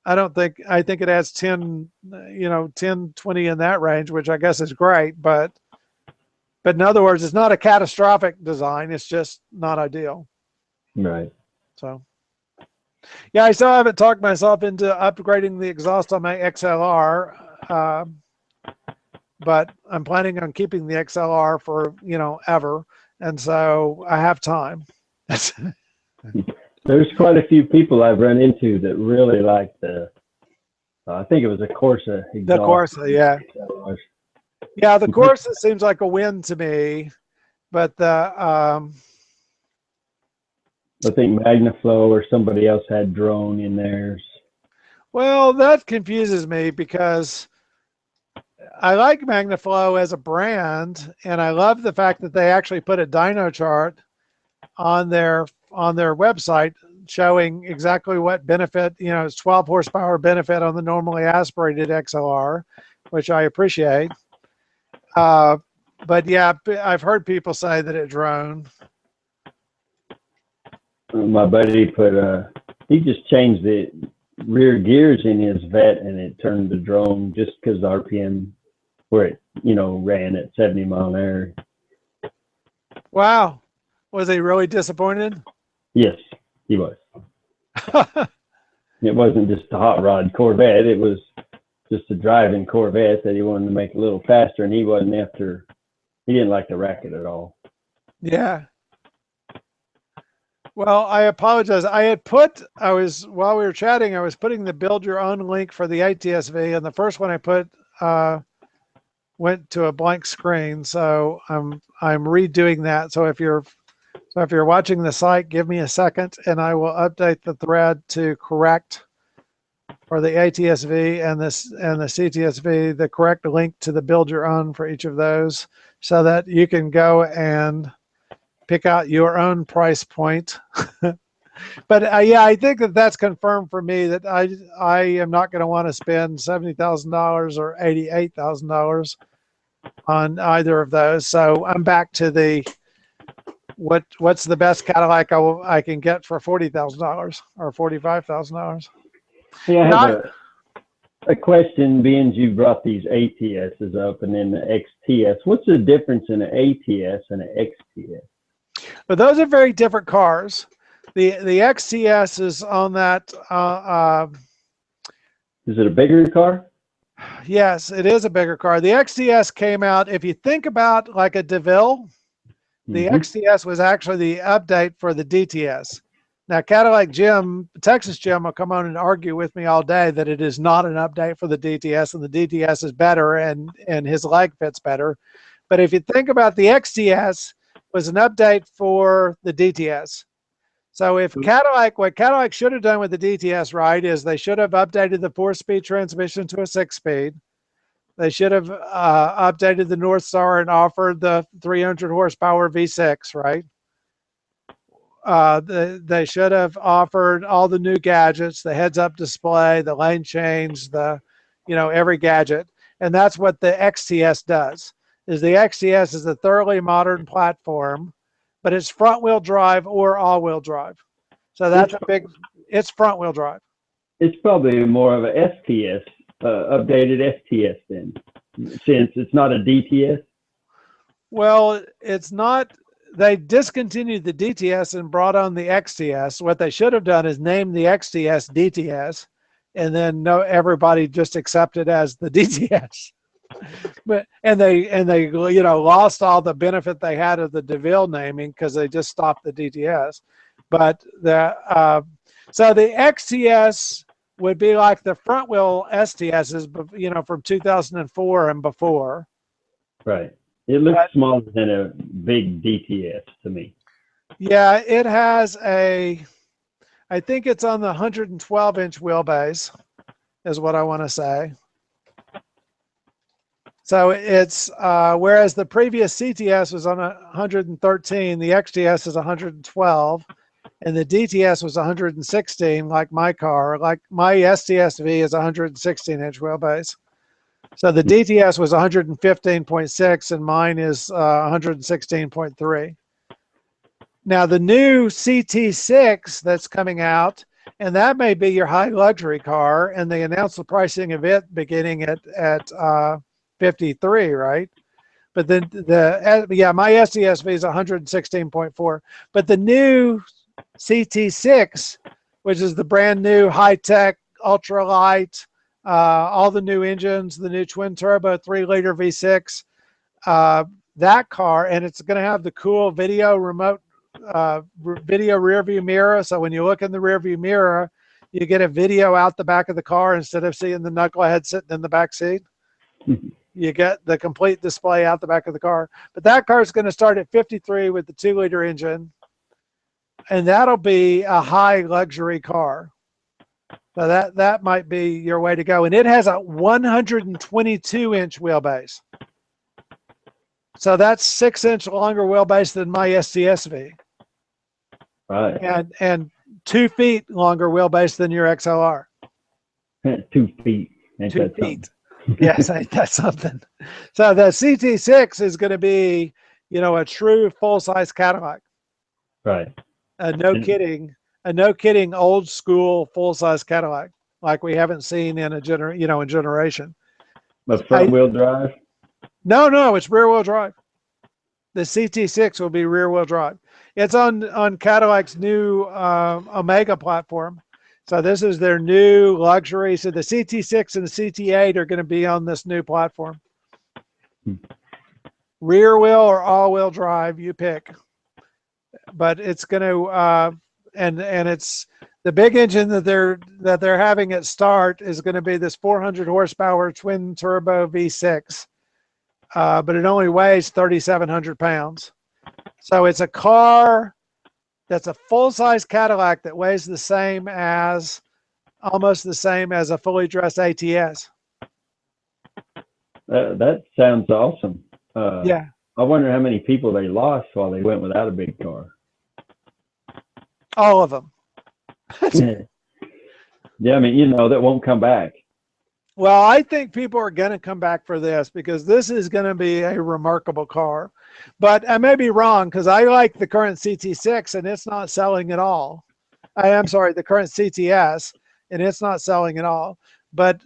I think it adds 10, 10, 20 in that range, which I guess is great. But in other words, it's not a catastrophic design. It's just not ideal. Right. So, yeah, I still haven't talked myself into upgrading the exhaust on my XLR. But I'm planning on keeping the XLR for, ever. And so I have time. There's quite a few people I've run into that really like I think it was a Corsa exhaust. The Corsa, yeah. Yeah, the Corsa seems like a win to me. But I think MagnaFlow or somebody else had drone in theirs. Well, that confuses me because I like MagnaFlow as a brand, and I love the fact that they actually put a dyno chart on their website showing exactly what benefit, it's 12 horsepower benefit on the normally aspirated XLR, which I appreciate. But yeah, I've heard people say that it droned. My buddy he just changed the rear gears in his vet and it turned the drone just because the RPM where it, ran at 70 mile an hour. Wow. Was he really disappointed? Yes, he was. It wasn't just a hot rod Corvette. It was just a driving Corvette that he wanted to make a little faster, and he didn't like the racket at all. Yeah. Well, I apologize. While we were chatting, I was putting the build your own link for the ATSV, and the first one I put went to a blank screen. So I'm redoing that. So if you're watching the site, give me a second, and I will update the thread to correct for the ATSV and the CTSV the correct link to the build your own for each of those, so that you can go and pick out your own price point. But yeah, I think that's confirmed for me that I am not going to want to spend $70,000 or $88,000 on either of those. So I'm back to what's the best Cadillac I can get for $40,000 or $45,000. Yeah, I have a question, being you brought these ATSs up and then the XTS. What's the difference in an ATS and an XTS? But those are very different cars. The XTS is on that. Is it a bigger car? Yes, it is a bigger car. The XTS came out, if you think about like a DeVille, the XTS was actually the update for the DTS. Now, Texas Jim will come on and argue with me all day that it is not an update for the DTS, and the DTS is better and his leg fits better. But if you think about the XTS was an update for the DTS. So what Cadillac should have done with the DTS, right, is they should have updated the 4-speed transmission to a 6-speed. They should have updated the North Star and offered the 300 horsepower V6, right? They should have offered all the new gadgets, the heads-up display, the lane change, every gadget. And that's what the XTS does. Is the XTS is a thoroughly modern platform, but it's front-wheel drive or all-wheel drive. So that's it's front-wheel drive. It's probably more of a STS, updated STS then, since it's not a DTS. Well, it's not. They discontinued the DTS and brought on the XTS. What they should have done is name the XTS DTS, and then everybody just accept it as the DTS. But they lost all the benefit they had of the DeVille naming because they just stopped the DTS. But so the XTS would be like the front wheel STSs, from 2004 and before. Right. It looks But smaller than a big DTS to me. yeah, it has I think it's on the 112-inch wheelbase, is what I want to say. So it's whereas the previous CTS was on 113, the XTS is 112, and the DTS was 116, like my car. Like my STSV is 116-inch wheelbase. So the DTS was 115.6, and mine is 116.3. Now the new CT6 that's coming out, and that may be your high luxury car, and they announced the pricing of it beginning at 53, right? But then my SESV is 116.4. But the new CT6, which is the brand new high tech, ultra light, all the new engines, the new twin turbo 3-liter V6, that car, and it's going to have the cool video remote, video rear view mirror. So when you look in the rear view mirror, you get a video out the back of the car instead of seeing the knucklehead sitting in the back seat. You get the complete display out the back of the car. But that car is going to start at 53 with the 2-liter engine, and that'll be a high luxury car. So that might be your way to go. And it has a 122-inch wheelbase. So that's 6-inch longer wheelbase than my STSV. Right. And 2 feet longer wheelbase than your XLR. 2 feet. Ain't 2 that feet. something? Yes, ain't that something? So the CT6 is going to be, a true full-size Cadillac. Right. No kidding, old school full-size Cadillac, like we haven't seen in in generation. But front wheel drive? No, it's rear wheel drive. The CT6 will be rear wheel drive. It's on Cadillac's new Omega platform. So this is their new luxury. So the CT6 and the CT8 are going to be on this new platform. Rear wheel or all wheel drive, you pick. But it's going to and it's the big engine that they're having at start is going to be this 400 horsepower twin turbo V6. But it only weighs 3,700 pounds. So it's a car that's a full-size Cadillac that weighs almost the same as a fully dressed ATS. That sounds awesome. Yeah. I wonder how many people they lost while they went without a big car. All of them. Yeah, I mean, that won't come back. Well, I think people are going to come back for this because this is going to be a remarkable car. But I may be wrong because I like the current CT6 and it's not selling at all. I'm sorry, the current CTS, and it's not selling at all. But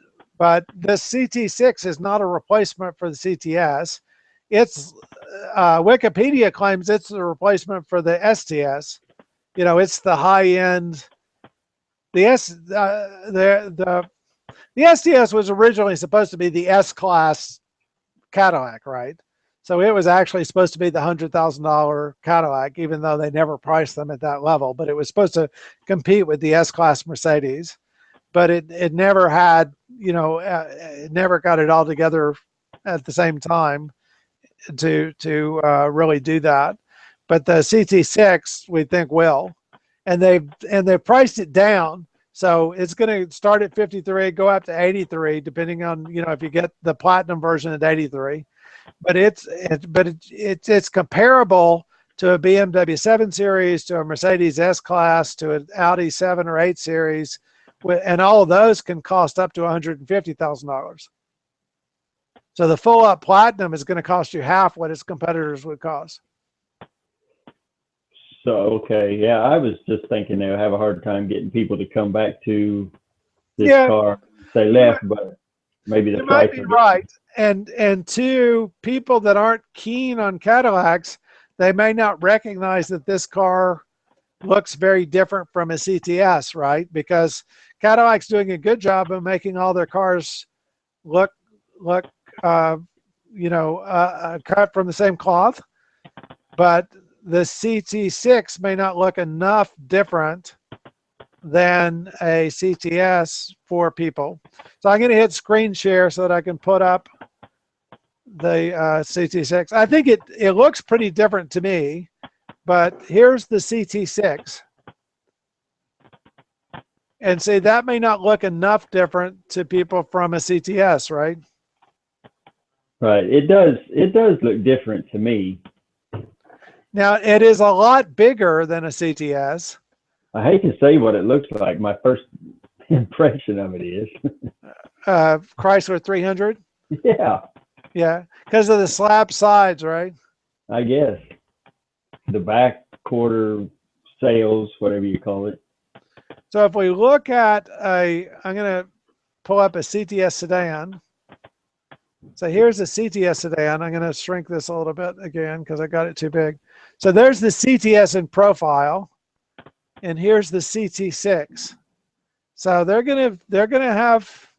this CT6 is not a replacement for the CTS. It's Wikipedia claims it's a replacement for the STS. It's the high end. The STS was originally supposed to be the S-Class Cadillac, right? So it was actually supposed to be the $100,000 Cadillac, even though they never priced them at that level. But it was supposed to compete with the S-Class Mercedes. But it never had, it never got it all together at the same time to really do that. But the CT6, we think will. And they've priced it down. So it's going to start at 53, go up to 83, depending on, if you get the platinum version at 83. But it's comparable to a BMW 7 Series, to a Mercedes S-Class, to an Audi 7 or 8 Series. And all of those can cost up to $150,000. So the full up platinum is going to cost you half what its competitors would cost. So, okay. Yeah, I was just thinking they'll have a hard time getting people to come back to this car. They left, but maybe the price. You might be right. And two, people that aren't keen on Cadillacs, they may not recognize that this car looks very different from a CTS, right? Because Cadillac's doing a good job of making all their cars look cut from the same cloth. But the CT6 may not look enough different than a CTS for people. So I'm going to hit screen share so that I can put up CT6. I think it looks pretty different to me, but here's the CT6. And see, that may not look enough different to people from a CTS, right? Right. It does. It does look different to me. Now, it is a lot bigger than a CTS. I hate to say what it looks like. My first impression of it is. Chrysler 300. Yeah. Yeah, because of the slab sides, right? I guess the back quarter sails, whatever you call it. So if we look at I'm going to pull up a CTS sedan. So here's the CTS sedan. I'm going to shrink this a little bit again because I got it too big. So there's the CTS in profile, and here's the CT6. So they're going to have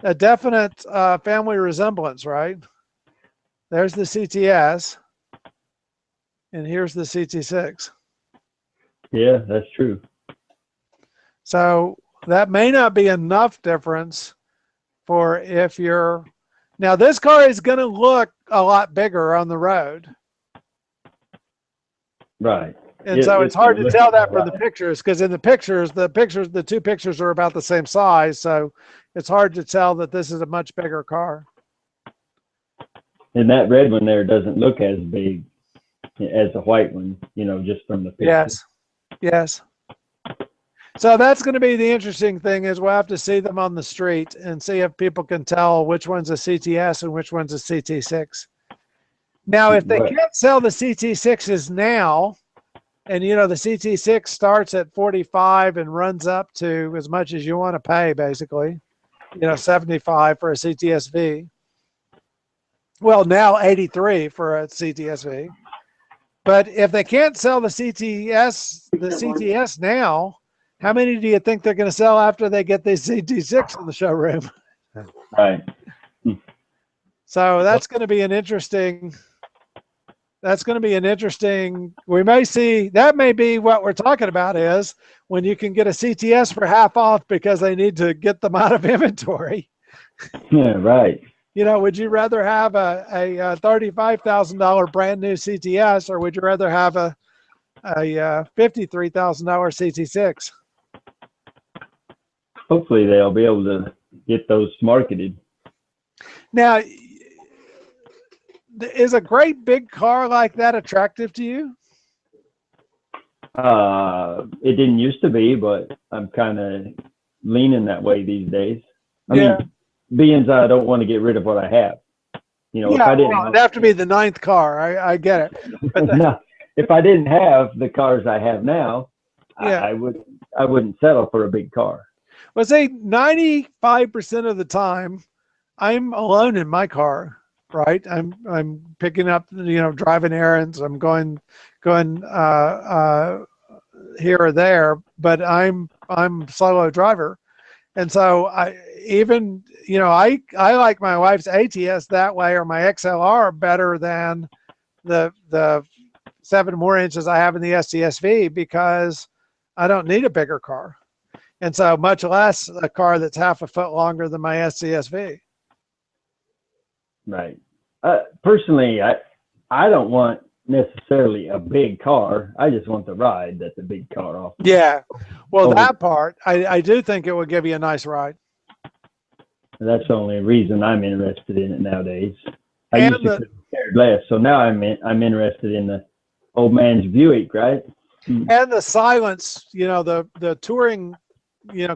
a definite family resemblance, right? There's the CTS, and here's the CT6. Yeah, that's true. So that may not be enough difference for if you're, now this car is going to look a lot bigger on the road. Right. And so it's hard to tell that from the pictures, because in the two pictures are about the same size. So it's hard to tell that this is a much bigger car. And that red one there doesn't look as big as the white one, just from the picture. Yes. Yes. So that's going to be the interesting thing, is we'll have to see them on the street and see if people can tell which one's a CTS and which one's a CT6. Now, if they can't sell the CT6s now, and the CT6 starts at 45 and runs up to as much as you want to pay, basically, 75 for a CTSV. Well, now 83 for a CTSV. But if they can't sell the CTS now, how many do you think they're going to sell after they get the CT6 in the showroom? Right. So that's going to be an interesting. We may see, that may be what we're talking about, is when you can get a CTS for half off because they need to get them out of inventory. Yeah, right. Would you rather have a $35,000 brand new CTS, or would you rather have a $53,000 CT6? Hopefully they'll be able to get those marketed. Now, is a great big car like that attractive to you? It didn't used to be, but I'm kind of leaning that way these days. I mean, being I don't want to get rid of what I have. If I didn't, it'd have to be the ninth car. I get it. But no, if I didn't have the cars I have now, I wouldn't settle for a big car. Well, say 95% of the time, I'm alone in my car, right? I'm picking up, driving errands. I'm going here or there, but I'm solo driver, and so I like my wife's ATS that way, or my XLR, better than the 7 more inches I have in the SCSV, because I don't need a bigger car. And so much less a car that's half a foot longer than my SCSV. Right. Personally, I don't want necessarily a big car. I just want the ride that the big car offers. Yeah. Well, that part, I do think it would give you a nice ride. That's the only reason I'm interested in it nowadays. I used to care less, so now I'm interested in the old man's Buick, right? And the silence, the touring,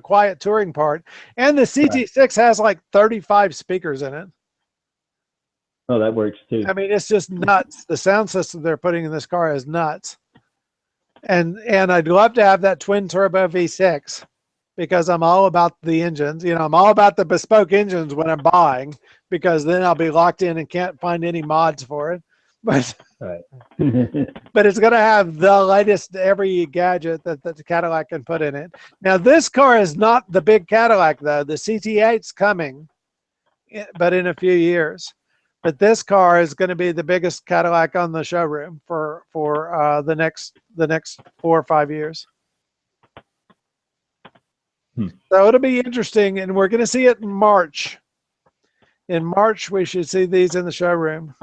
quiet touring part. And the CT6 has like 35 speakers in it. Oh, that works too. I mean, it's just nuts. The sound system they're putting in this car is nuts. And I'd love to have that twin turbo V6, because I'm all about the engines. I'm all about the bespoke engines when I'm buying, because then I'll be locked in and can't find any mods for it. But right. But it's going to have the latest every gadget that the Cadillac can put in it. Now, this car is not the big Cadillac, though. The CT8's coming, but in a few years. But this car is going to be the biggest Cadillac on the showroom for the next 4 or 5 years. So it'll be interesting, and we're going to see it in March. In March, we should see these in the showroom.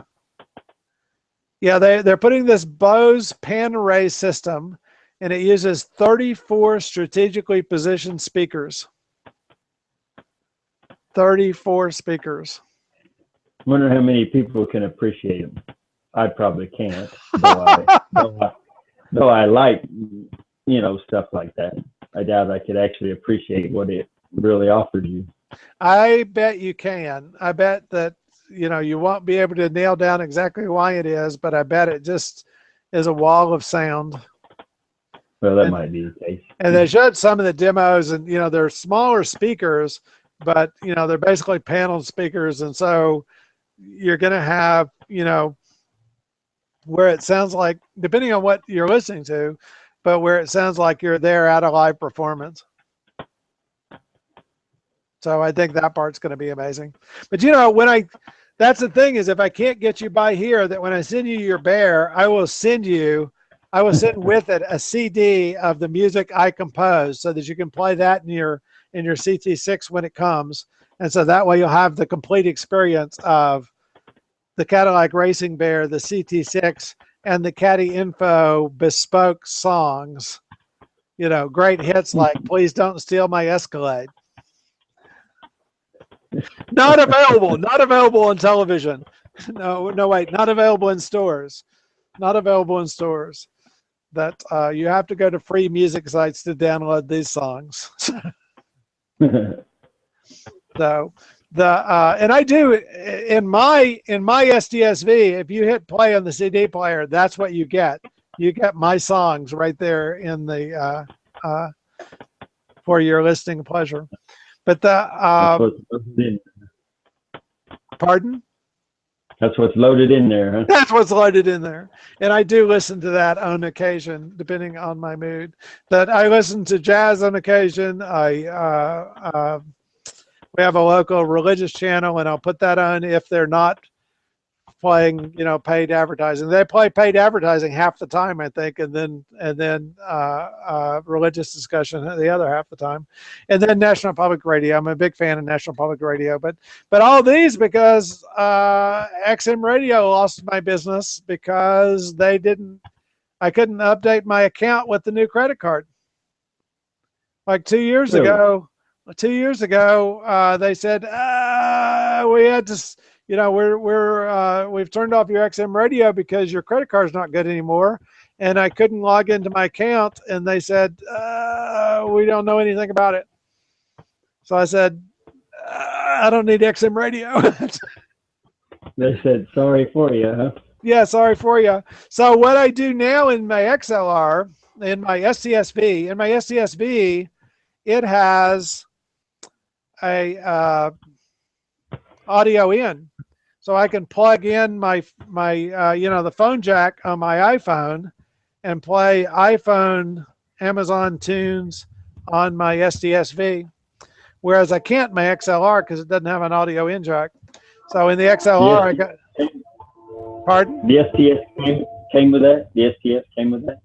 Yeah, they're putting this Bose pan array system, and it uses 34 strategically positioned speakers. 34 speakers. Wonder how many people can appreciate them. I probably can't, though I like, stuff like that. I doubt I could actually appreciate what it really offered you. I bet you can. I bet that, you won't be able to nail down exactly why it is, but I bet it just is a wall of sound. Well, that might be the case. And they showed some of the demos, and, they're smaller speakers, but, they're basically paneled speakers. And so you're going to have, where it sounds like, depending on what you're listening to, but where it sounds like you're there at a live performance. So I think that part's going to be amazing. But that's the thing, is if I can't get you by here, that when I send you your bear, I will send with it a CD of the music I composed, so that you can play that in your CT6 when it comes. And so that way you'll have the complete experience of the Cadillac Racing Bear, the CT6, and the Caddy Info bespoke songs. Great hits like Please Don't Steal My Escalade. Not available on television. No, wait, not available in stores. Not available in stores. That you have to go to free music sites to download these songs. So and I do in my SDSV, if you hit play on the CD player, that's what you get. You get my songs right there in the for your listening pleasure. But pardon? That's what's loaded in there, huh? That's what's loaded in there. And I do listen to that on occasion, depending on my mood. That I listen to jazz on occasion. We have a local religious channel, and I'll put that on if they're not playing, paid advertising. They play paid advertising half the time, I think, and then religious discussion the other half the time, and then National Public Radio. I'm a big fan of National Public Radio, but all these because XM Radio lost my business because I couldn't update my account with the new credit card. Like 2 years ago. 2 years ago, they said we had to. We've turned off your XM radio because your credit card's not good anymore. And I couldn't log into my account, and they said, we don't know anything about it. So I said, I don't need XM radio. They said, sorry for you, huh? Yeah, sorry for you. So what I do now in my XLR, in my SDSV, it has a audio in. So I can plug in my the phone jack on my iPhone and play iPhone Amazon tunes on my SDSV, whereas I can't my XLR because it doesn't have an audio in jack. So in the XLR, I got. Pardon? The STS came with that. The STS came with that.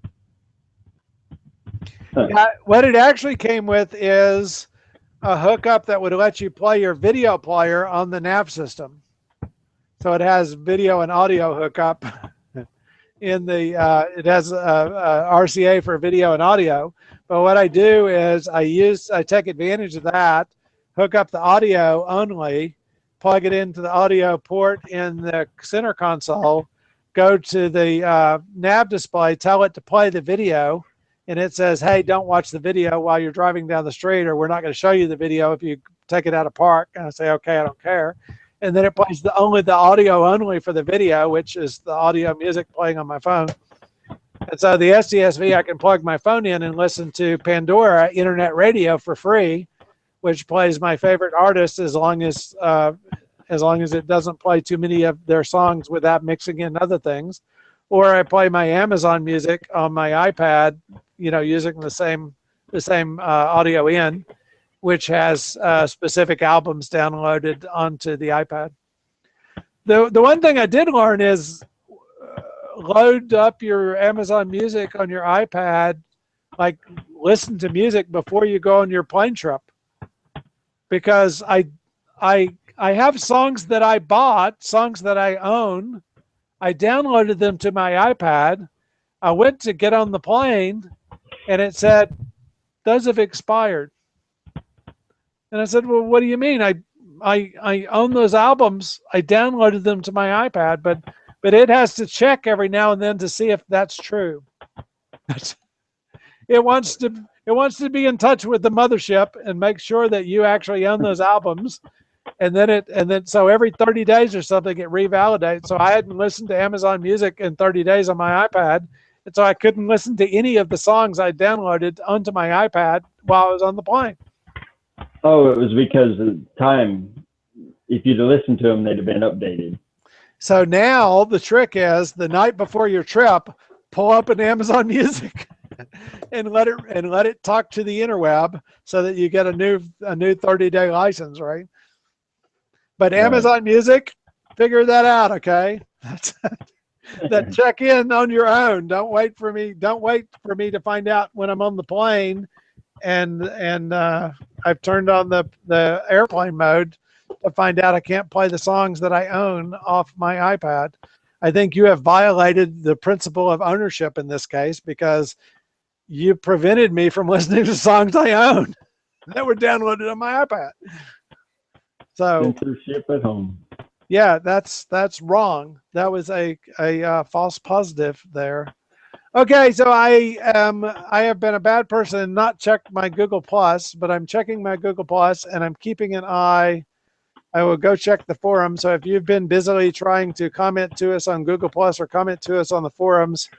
Huh. What it actually came with is a hookup that would let you play your video player on the nav system. So it has video and audio hookup in the, it has a RCA for video and audio. But what I do is I take advantage of that, hook up the audio only, plug it into the audio port in the center console, go to the nav display, tell it to play the video, and it says, hey, don't watch the video while you're driving down the street, or we're not going to show you the video if you take it out of park. And I say, okay, I don't care. And then it plays the audio only for the video, which is the audio music playing on my phone. And so the SDSV, I can plug my phone in and listen to Pandora internet radio for free, which plays my favorite artists as long as it doesn't play too many of their songs without mixing in other things. Or I play my Amazon music on my iPad, using the same audio in, which has specific albums downloaded onto the iPad. The one thing I did learn is load up your Amazon Music on your iPad, like listen to music before you go on your plane trip, because I I have songs that I bought, songs that I own. I downloaded them to my iPad. I went to get on the plane, and it said those have expired. And I said, "Well, what do you mean? I own those albums. I downloaded them to my iPad, but it has to check every now and then to see if that's true. It wants to be in touch with the mothership and make sure that you actually own those albums. And then so every 30 days or something it revalidates. So I hadn't listened to Amazon Music in 30 days on my iPad, and so I couldn't listen to any of the songs I downloaded onto my iPad while I was on the plane. Oh, it was because of time. If you'd have listened to them, they'd have been updated. So now the trick is the night before your trip, pull up an Amazon Music and let it talk to the interweb so that you get a new 30-day license, right? But Amazon Music, figure that out, okay? That check in on your own. Don't wait for me to find out when I'm on the plane and I've turned on the airplane mode to find out I can't play the songs that I own off my iPad. I think you have violated the principle of ownership in this case because you prevented me from listening to songs I own that were downloaded on my iPad. So censorship at home. Yeah, that's wrong. That was a false positive there. Okay, so I have been a bad person and not checked my Google Plus, but I'm checking my Google Plus and I'm keeping an eye. I will go check the forum. So if you've been busily trying to comment to us on Google Plus or comment to us on the forums,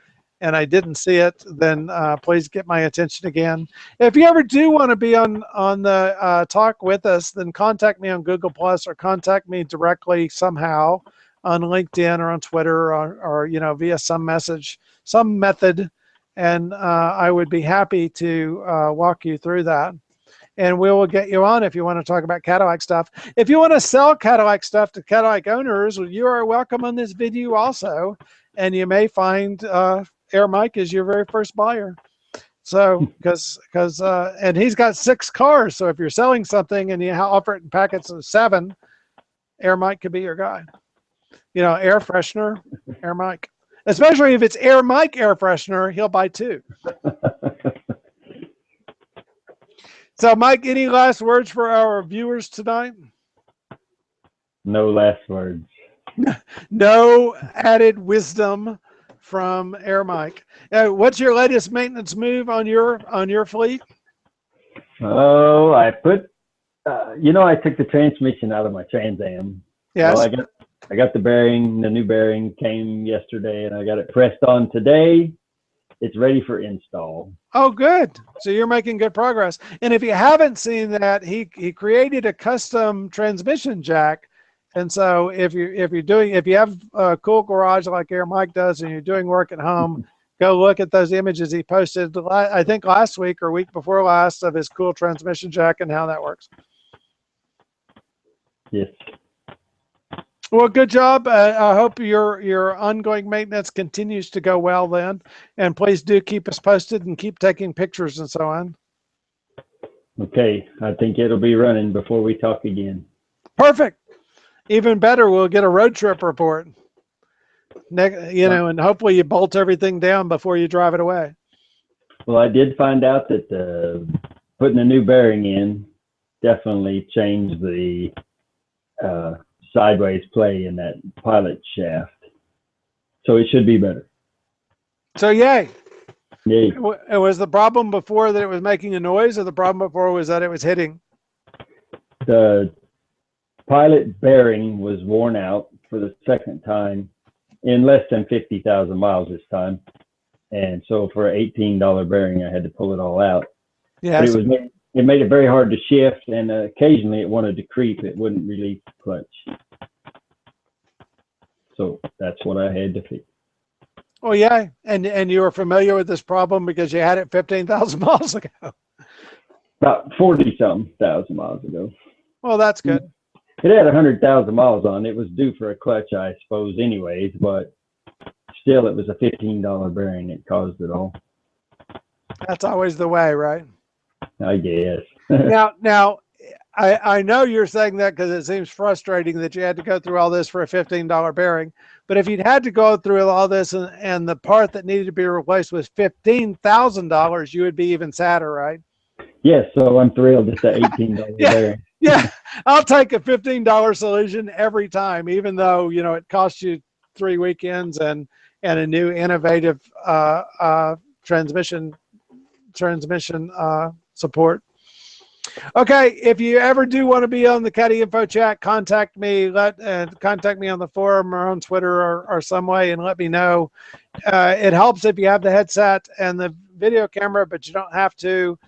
and I didn't see it, then please get my attention again. If you ever do want to be on the talk with us, then contact me on Google Plus or contact me directly somehow on LinkedIn or on Twitter or via some message, some method, and I would be happy to walk you through that. And we will get you on if you want to talk about Cadillac stuff. If you want to sell Cadillac stuff to Cadillac owners, you are welcome on this video also. And you may find Air Mike is your very first buyer. So, and he's got 6 cars. So if you're selling something and you offer it in packets of 7, Air Mike could be your guy. Air freshener, Air Mike. Especially if it's Air Mike air freshener, he'll buy 2. So, Mike, any last words for our viewers tonight? No last words. No added wisdom from Air Mike. What's your latest maintenance move on your fleet? Oh, I put, I took the transmission out of my Trans Am. Yes. Well, I got the bearing. The new bearing came yesterday, and I got it pressed on today. It's ready for install. Oh, good. So you're making good progress. And if you haven't seen that, he created a custom transmission jack. And so if you have a cool garage like Air Mike does, and you're doing work at home, go look at those images he posted. I think last week or week before last of his cool transmission jack and how that works. Yes. Well, good job. I hope your ongoing maintenance continues to go well then. And please do keep us posted and keep taking pictures and so on. Okay. I think it'll be running before we talk again. Perfect. Even better, we'll get a road trip report. And hopefully you bolt everything down before you drive it away. Well, I did find out that putting a new bearing in definitely changed the sideways play in that pilot shaft. So it should be better. So yay. Yay. It was the problem before that it was making a noise, or the problem before was that it was hitting? The pilot bearing was worn out for the second time in less than 50,000 miles this time. And so for an $18 bearing, I had to pull it all out. Yes. But it made it very hard to shift, and occasionally it wanted to creep. It wouldn't release the clutch. So that's what I had to fix. Oh, yeah. And you were familiar with this problem because you had it 15,000 miles ago. About 40-something thousand miles ago. Well, that's good. It had 100,000 miles on it. It was due for a clutch, I suppose, anyways, but still it was a $15 bearing that caused it all. That's always the way, right? I guess. Now, I know you're saying that because it seems frustrating that you had to go through all this for a $15 bearing. But if you'd had to go through all this and the part that needed to be replaced was $15,000, you would be even sadder, right? Yes, so I'm thrilled it's the $18 Yeah, bearing. yeah. I'll take a $15 solution every time, even though it costs you 3 weekends and a new innovative transmission support. Okay, if you ever do want to be on the Caddy Info Chat, contact me. Contact me on the forum or on Twitter or some way, and let me know. It helps if you have the headset and the video camera, but you don't have to.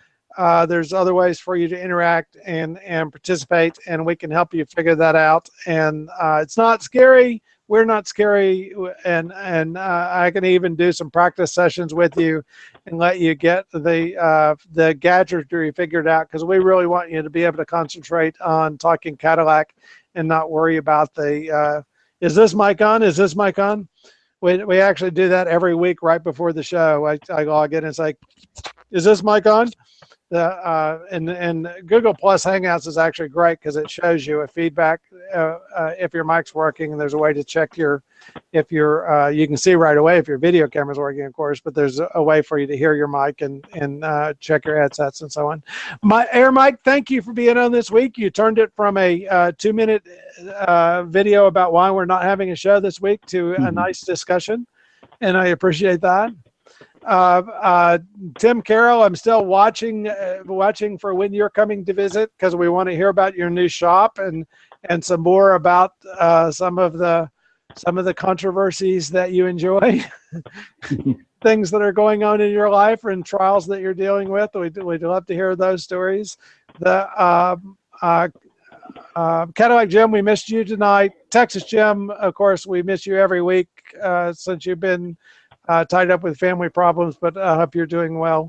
There's other ways for you to interact and participate, and we can help you figure that out. And it's not scary. We're not scary, and I can even do some practice sessions with you and let you get the gadgetry figured out, because we really want you to be able to concentrate on talking Cadillac and not worry about the is this mic on? Is this mic on? We actually do that every week right before the show. I log in and say, is this mic on? And Google Plus Hangouts is actually great because it shows you a feedback if your mic's working, and there's a way to check if you can see right away if your video camera's working, of course, but there's a way for you to hear your mic and check your headsets and so on. Air Mike, thank you for being on this week. You turned it from a 2-minute video about why we're not having a show this week to a nice discussion, and I appreciate that. Tim Carroll, I'm still watching for when you're coming to visit, because we want to hear about your new shop and some more about some of the controversies that you enjoy, things that are going on in your life and trials that you're dealing with. We'd love to hear those stories. The Cadillac Jim, we missed you tonight. Texas Jim, of course, we miss you every week since you've been tied up with family problems, but I hope you're doing well.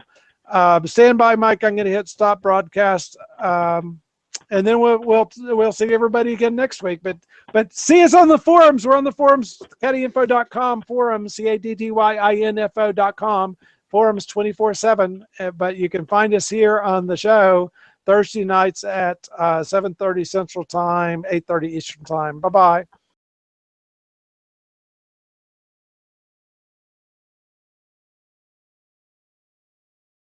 Stand by, Mike. I'm going to hit stop broadcast, and then we'll see everybody again next week. But see us on the forums. We're on the forums, caddyinfo.com forums, CADDYINFO.com forums 24/7. But you can find us here on the show Thursday nights at 7:30 Central Time, 8:30 Eastern Time. Bye bye.